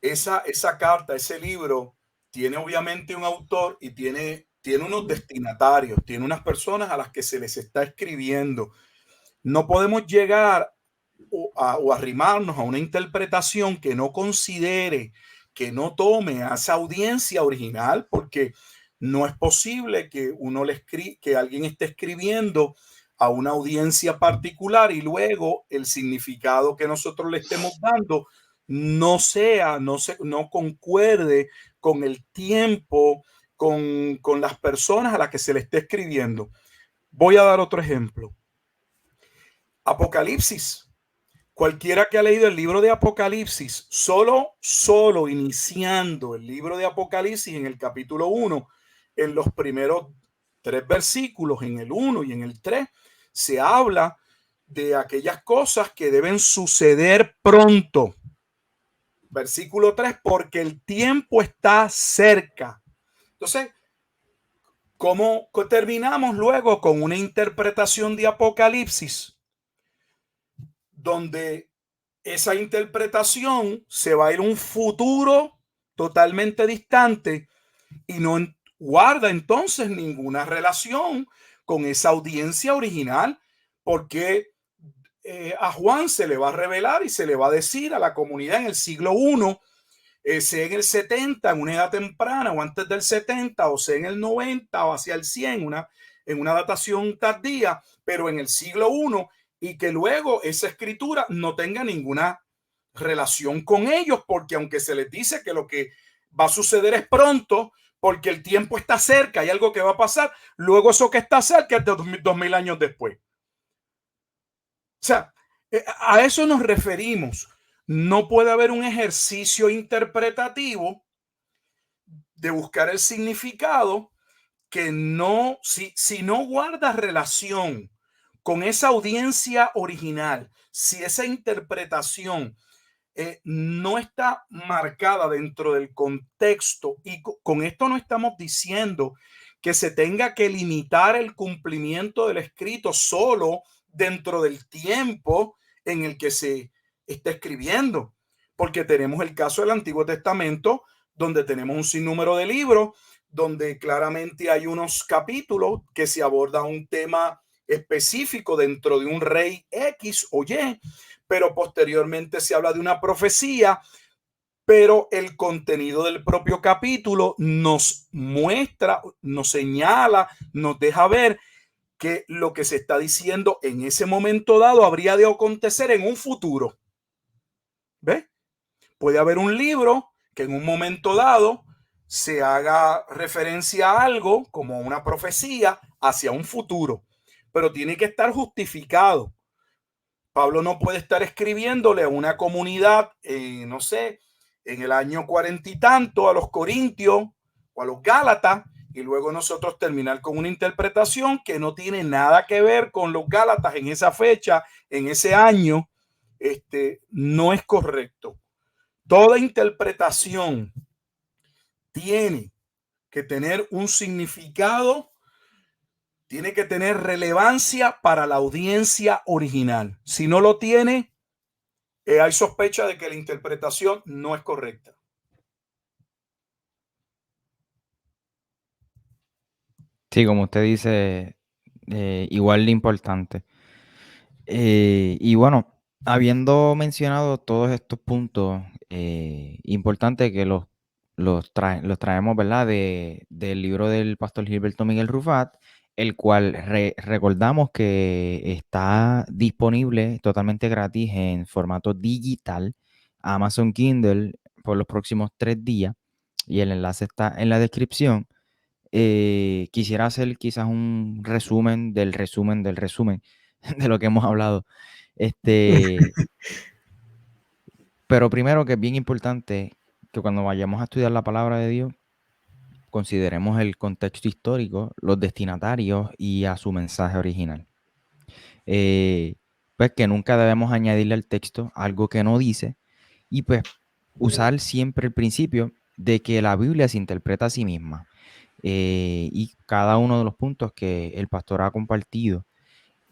esa carta, ese libro, tiene obviamente un autor y tiene unos destinatarios, tiene unas personas a las que se les está escribiendo. No podemos llegar o arrimarnos a una interpretación que no considere, que no tome a esa audiencia original, porque no es posible que que alguien esté escribiendo a una audiencia particular y luego el significado que nosotros le estemos dando no concuerde con el tiempo, con las personas a las que se le esté escribiendo. Voy a dar otro ejemplo. Apocalipsis. Cualquiera que ha leído el libro de Apocalipsis, solo iniciando el libro de Apocalipsis en el capítulo 1, en los primeros 3 versículos, en el 1 y en el 3, se habla de aquellas cosas que deben suceder pronto. Versículo 3, porque el tiempo está cerca. Entonces, ¿cómo terminamos luego con una interpretación de Apocalipsis? Donde esa interpretación se va a ir a un futuro totalmente distante y no guarda entonces ninguna relación con esa audiencia original, porque a Juan se le va a revelar y se le va a decir a la comunidad en el siglo I, sea en el 70, en una edad temprana o antes del 70, o sea en el 90 o hacia el 100, en una datación tardía, pero en el siglo I, y que luego esa escritura no tenga ninguna relación con ellos, porque aunque se les dice que lo que va a suceder es pronto, porque el tiempo está cerca, hay algo que va a pasar, luego eso que está cerca es de 2000 años después. O sea, a eso nos referimos. No puede haber un ejercicio interpretativo de buscar el significado que no, si no guarda relación con esa audiencia original, si esa interpretación no está marcada dentro del contexto, y con esto no estamos diciendo que se tenga que limitar el cumplimiento del escrito solo dentro del tiempo en el que se está escribiendo, porque tenemos el caso del Antiguo Testamento, donde tenemos un sinnúmero de libros, donde claramente hay unos capítulos que se aborda un tema específico dentro de un rey X o Y, pero posteriormente se habla de una profecía, pero el contenido del propio capítulo nos muestra, nos señala, nos deja ver que lo que se está diciendo en ese momento dado habría de acontecer en un futuro. ¿Ves? Puede haber un libro que en un momento dado se haga referencia a algo como una profecía hacia un futuro, pero tiene que estar justificado. Pablo no puede estar escribiéndole a una comunidad, no sé, en el año 40 y tanto a los corintios o a los gálatas, y luego nosotros terminar con una interpretación que no tiene nada que ver con los gálatas en esa fecha, en ese año. No es correcto. Toda interpretación tiene que tener un significado, tiene que tener relevancia para la audiencia original. Si no lo tiene, hay sospecha de que la interpretación no es correcta. Sí, como usted dice, igual de importante. Y bueno, habiendo mencionado todos estos puntos importantes que los traemos, ¿verdad? Del libro del pastor Gilberto Miguel Rufat, el cual recordamos que está disponible totalmente gratis en formato digital, Amazon Kindle, por los próximos 3 días, y el enlace está en la descripción. Quisiera hacer quizás un resumen del resumen del resumen de lo que hemos hablado. Pero primero, que es bien importante que cuando vayamos a estudiar la palabra de Dios, consideremos el contexto histórico, los destinatarios y a su mensaje original. Pues que nunca debemos añadirle al texto algo que no dice, y pues usar siempre el principio de que la Biblia se interpreta a sí misma. Y cada uno de los puntos que el pastor ha compartido.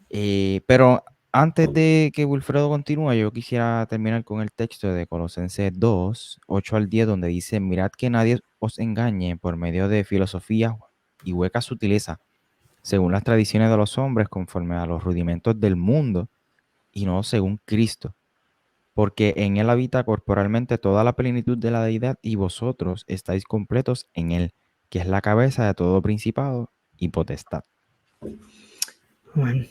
Pero antes de que Wilfredo continúe, yo quisiera terminar con el texto de Colosenses 2, 8 al 10, donde dice: mirad que nadie os engañe por medio de filosofías y huecas sutilezas, según las tradiciones de los hombres, conforme a los rudimentos del mundo, y no según Cristo, porque en él habita corporalmente toda la plenitud de la deidad, y vosotros estáis completos en él, que es la cabeza de todo principado y potestad. Bueno.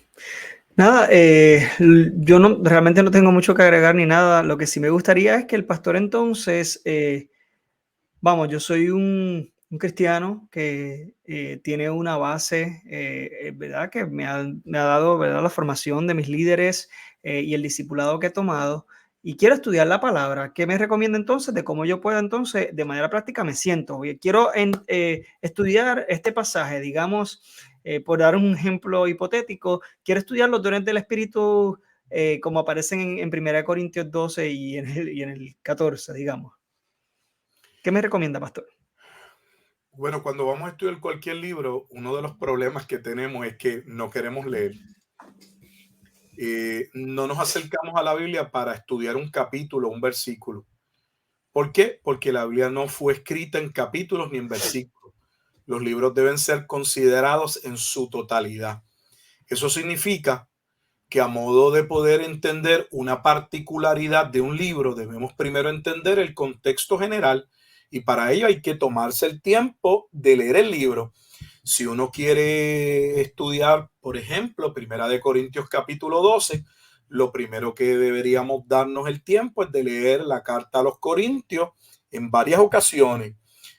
Nada, yo realmente no tengo mucho que agregar ni nada. Lo que sí me gustaría es que el pastor entonces, vamos, yo soy un cristiano que tiene una base, ¿verdad? Que me ha dado, ¿verdad? La formación de mis líderes y el discipulado que he tomado. Y quiero estudiar la palabra. ¿Qué me recomienda entonces de cómo yo pueda entonces, de manera práctica, me siento? Oye, quiero estudiar este pasaje, digamos, por dar un ejemplo hipotético, quiero estudiar los dones del Espíritu como aparecen en 1 Corintios 12 y en el 14, digamos. ¿Qué me recomienda, pastor? Bueno, cuando vamos a estudiar cualquier libro, uno de los problemas que tenemos es que no queremos leer. No nos acercamos a la Biblia para estudiar un capítulo, un versículo. ¿Por qué? Porque la Biblia no fue escrita en capítulos ni en versículos. Los libros deben ser considerados en su totalidad. Eso significa que a modo de poder entender una particularidad de un libro, debemos primero entender el contexto general, y para ello hay que tomarse el tiempo de leer el libro. Si uno quiere estudiar, por ejemplo, 1 Corintios capítulo 12, lo primero que deberíamos darnos el tiempo es de leer la carta a los Corintios en varias ocasiones.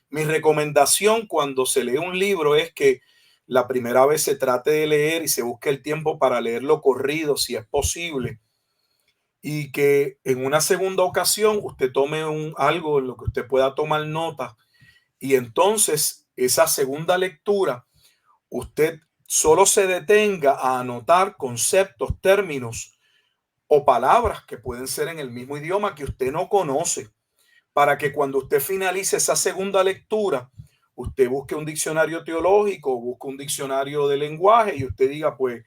Mi recomendación cuando se lee un libro es que la primera vez se trate de leer y se busque el tiempo para leerlo corrido, si es posible, y que en una segunda ocasión usted tome algo en lo que usted pueda tomar nota, y entonces esa segunda lectura usted solo se detenga a anotar conceptos, términos o palabras que pueden ser en el mismo idioma que usted no conoce, para que cuando usted finalice esa segunda lectura, usted busque un diccionario teológico, busque un diccionario de lenguaje y usted diga, pues,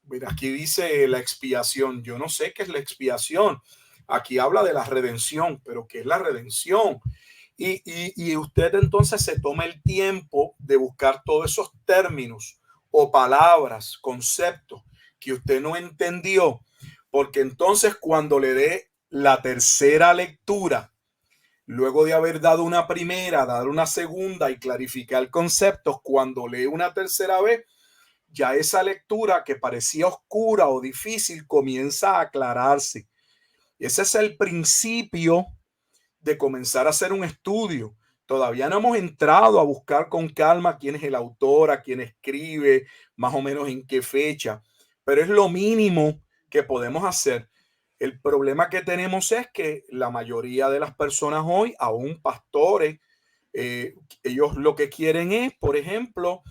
mira, aquí dice la expiación. Yo no sé qué es la expiación. Aquí habla de la redención, pero ¿qué es la redención? Y usted entonces se toma el tiempo de buscar todos esos términos o palabras, conceptos que usted no entendió, porque entonces cuando le dé la tercera lectura, luego de haber dado una primera, dar una segunda y clarificar conceptos, cuando lee una tercera vez, ya esa lectura que parecía oscura o difícil comienza a aclararse. Ese es el principio de comenzar a hacer un estudio. Todavía no hemos entrado a buscar con calma quién es el autor, a quién escribe, más o menos en qué fecha, pero es lo mínimo que podemos hacer. El problema que tenemos es que la mayoría de las personas hoy, aún pastores, ellos lo que quieren es, por ejemplo,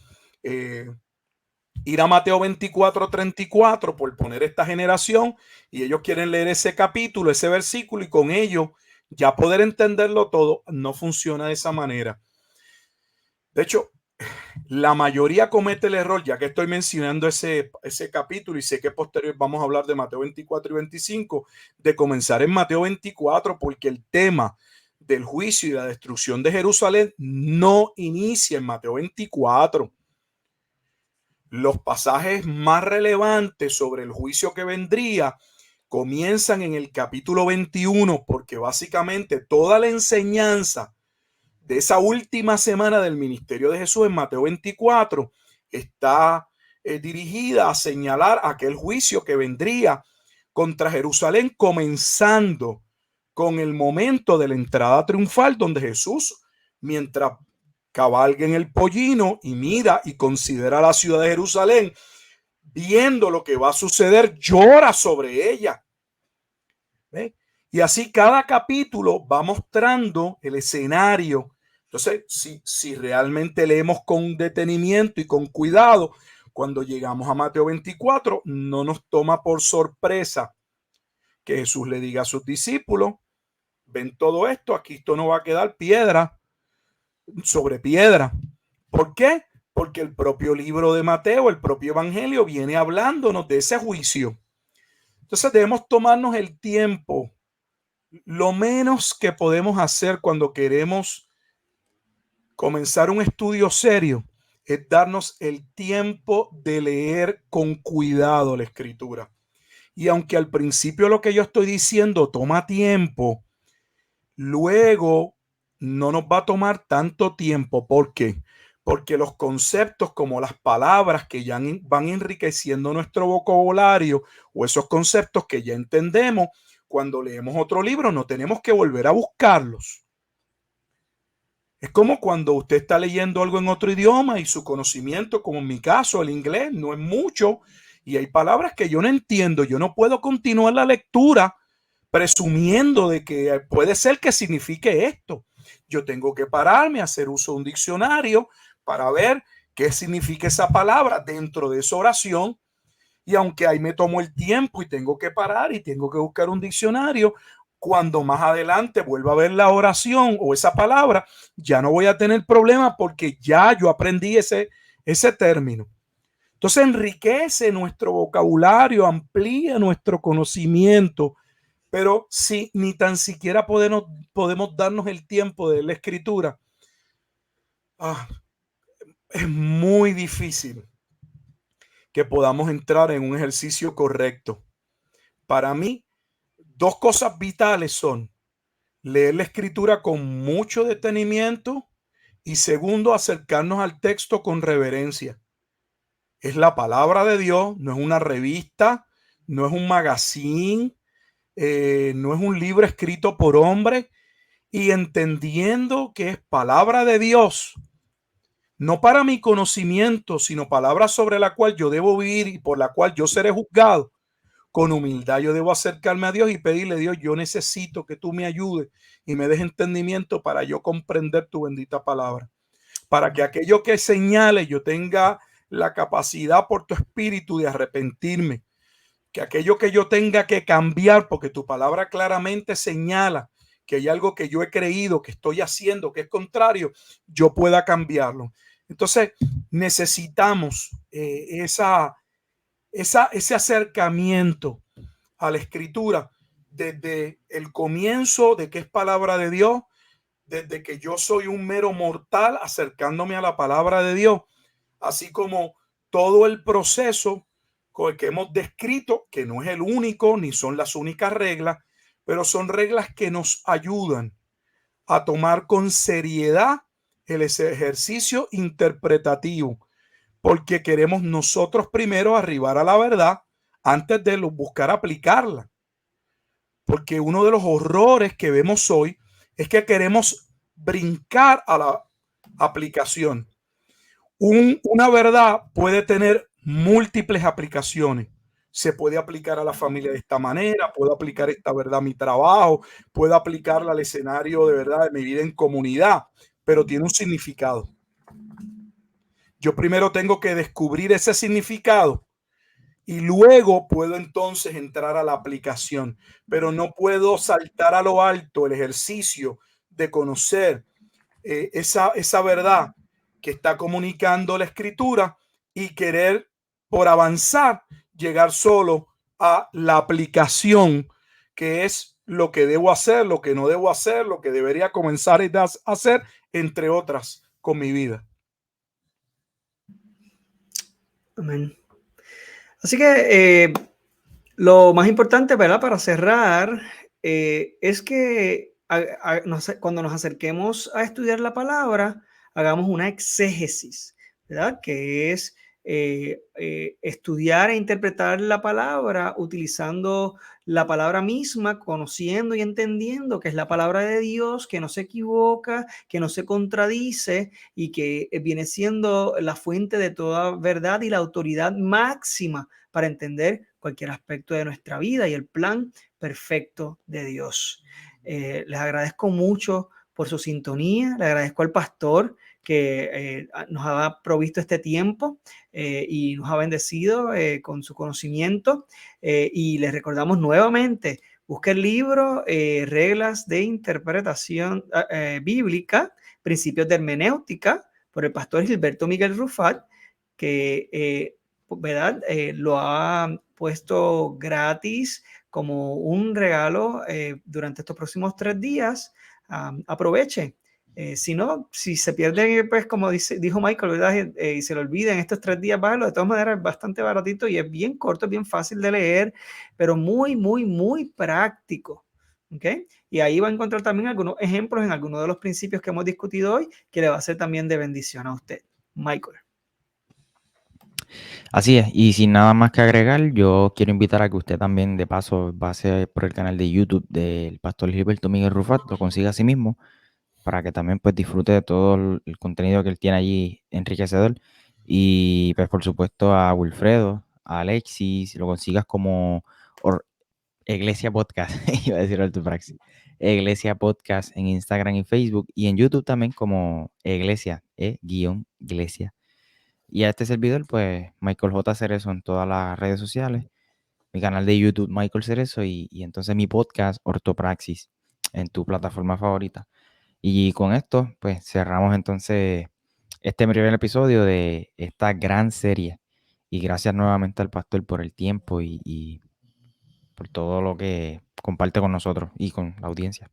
ir a Mateo 24:34, por poner esta generación, y ellos quieren leer ese capítulo, ese versículo, y con ello ya poder entenderlo todo. No funciona de esa manera. De hecho, la mayoría comete el error, ya que estoy mencionando ese capítulo y sé que posterior vamos a hablar de Mateo 24 y 25, de comenzar en Mateo 24, porque el tema del juicio y la destrucción de Jerusalén no inicia en Mateo 24. Los pasajes más relevantes sobre el juicio que vendría comienzan en el capítulo 21, porque básicamente toda la enseñanza de esa última semana del ministerio de Jesús en Mateo 24 está dirigida a señalar aquel juicio que vendría contra Jerusalén, comenzando con el momento de la entrada triunfal, donde Jesús, mientras cabalga en el pollino y mira y considera la ciudad de Jerusalén, viendo lo que va a suceder, llora sobre ella. ¿Ve? Y así cada capítulo va mostrando el escenario. Entonces, si realmente leemos con detenimiento y con cuidado, cuando llegamos a Mateo 24, no nos toma por sorpresa que Jesús le diga a sus discípulos: ven todo esto, aquí esto no va a quedar piedra sobre piedra. ¿Por qué? Porque el propio libro de Mateo, el propio evangelio, viene hablándonos de ese juicio. Entonces debemos tomarnos el tiempo. Lo menos que podemos hacer cuando queremos comenzar un estudio serio es darnos el tiempo de leer con cuidado la escritura. Y aunque al principio lo que yo estoy diciendo toma tiempo, luego no nos va a tomar tanto tiempo. ¿Por qué? Porque los conceptos, como las palabras que ya van enriqueciendo nuestro vocabulario, o esos conceptos que ya entendemos, cuando leemos otro libro no tenemos que volver a buscarlos. Es como cuando usted está leyendo algo en otro idioma y su conocimiento, como en mi caso, el inglés, no es mucho y hay palabras que yo no entiendo. Yo no puedo continuar la lectura presumiendo de que puede ser que signifique esto. Yo tengo que pararme a hacer uso de un diccionario para ver qué significa esa palabra dentro de esa oración. Y aunque ahí me tomo el tiempo y tengo que parar y tengo que buscar un diccionario, cuando más adelante vuelva a ver la oración o esa palabra, ya no voy a tener problema porque ya yo aprendí ese término. Entonces enriquece nuestro vocabulario, amplía nuestro conocimiento, pero si ni tan siquiera podemos darnos el tiempo de la escritura, es muy difícil que podamos entrar en un ejercicio correcto. Para mí, dos cosas vitales son leer la escritura con mucho detenimiento y segundo, acercarnos al texto con reverencia. Es la palabra de Dios, no es una revista, no es un magazine, no es un libro escrito por hombres, y entendiendo que es palabra de Dios, no para mi conocimiento, sino palabra sobre la cual yo debo vivir y por la cual yo seré juzgado. Con humildad yo debo acercarme a Dios y pedirle: Dios, yo necesito que tú me ayudes y me des entendimiento para yo comprender tu bendita palabra. Para que aquello que señale yo tenga la capacidad por tu espíritu de arrepentirme. Que aquello que yo tenga que cambiar, porque tu palabra claramente señala que hay algo que yo he creído, que estoy haciendo, que es contrario, yo pueda cambiarlo. Entonces necesitamos ese acercamiento a la escritura desde el comienzo de que es palabra de Dios, desde que yo soy un mero mortal acercándome a la palabra de Dios, así como todo el proceso con el que hemos descrito, que no es el único ni son las únicas reglas, pero son reglas que nos ayudan a tomar con seriedad el ejercicio interpretativo, porque queremos nosotros primero arribar a la verdad antes de buscar aplicarla. Porque uno de los horrores que vemos hoy es que queremos brincar a la aplicación. Una verdad puede tener múltiples aplicaciones. Se puede aplicar a la familia de esta manera, puedo aplicar esta verdad a mi trabajo, puedo aplicarla al escenario de verdad de mi vida en comunidad, pero tiene un significado. Yo primero tengo que descubrir ese significado y luego puedo entonces entrar a la aplicación, pero no puedo saltar a lo alto el ejercicio de conocer esa verdad que está comunicando la escritura y querer, por avanzar, llegar solo a la aplicación, que es lo que debo hacer, lo que no debo hacer, lo que debería comenzar a hacer, entre otras, con mi vida. Amén. Así que lo más importante, ¿verdad? Para cerrar, es que cuando nos acerquemos a estudiar la palabra, hagamos una exégesis, ¿verdad? Que es estudiar e interpretar la palabra utilizando la palabra misma, conociendo y entendiendo que es la palabra de Dios, que no se equivoca, que no se contradice y que viene siendo la fuente de toda verdad y la autoridad máxima para entender cualquier aspecto de nuestra vida y el plan perfecto de Dios. Les agradezco mucho por su sintonía, le agradezco al pastor que nos ha provisto este tiempo y nos ha bendecido con su conocimiento, y les recordamos nuevamente, busque el libro Reglas de Interpretación Bíblica, Principios de Hermenéutica, por el pastor Gilberto Miguel Rufat, que ¿verdad? Lo ha puesto gratis como un regalo durante estos próximos 3 días. Aproveche. Si no, si se pierde, pues como dijo Michael, ¿verdad? Y se lo olviden estos 3 días, bájalo. De todas maneras, es bastante baratito y es bien corto, es bien fácil de leer, pero muy, muy, muy práctico. ¿Okay? Y ahí va a encontrar también algunos ejemplos en algunos de los principios que hemos discutido hoy, que le va a ser también de bendición a usted. Michael. Así es, y sin nada más que agregar, yo quiero invitar a que usted también, de paso, pase por el canal de YouTube del pastor Gilberto Miguel Rufat, lo consiga a sí mismo, para que también pues disfrute de todo el contenido que él tiene allí enriquecedor. Y pues por supuesto a Wilfredo, a Alexis, lo consigas como Iglesia Podcast, iba a decir Ortopraxis, Iglesia Podcast en Instagram y Facebook, y en YouTube también como Iglesia, Iglesia. Y a este servidor, pues, Michael J. Cerezo en todas las redes sociales. Mi canal de YouTube, Michael Cerezo, y entonces mi podcast, Ortopraxis, en tu plataforma favorita. Y con esto, pues, cerramos entonces este primer episodio de esta gran serie. Y gracias nuevamente al pastor por el tiempo y por todo lo que comparte con nosotros y con la audiencia.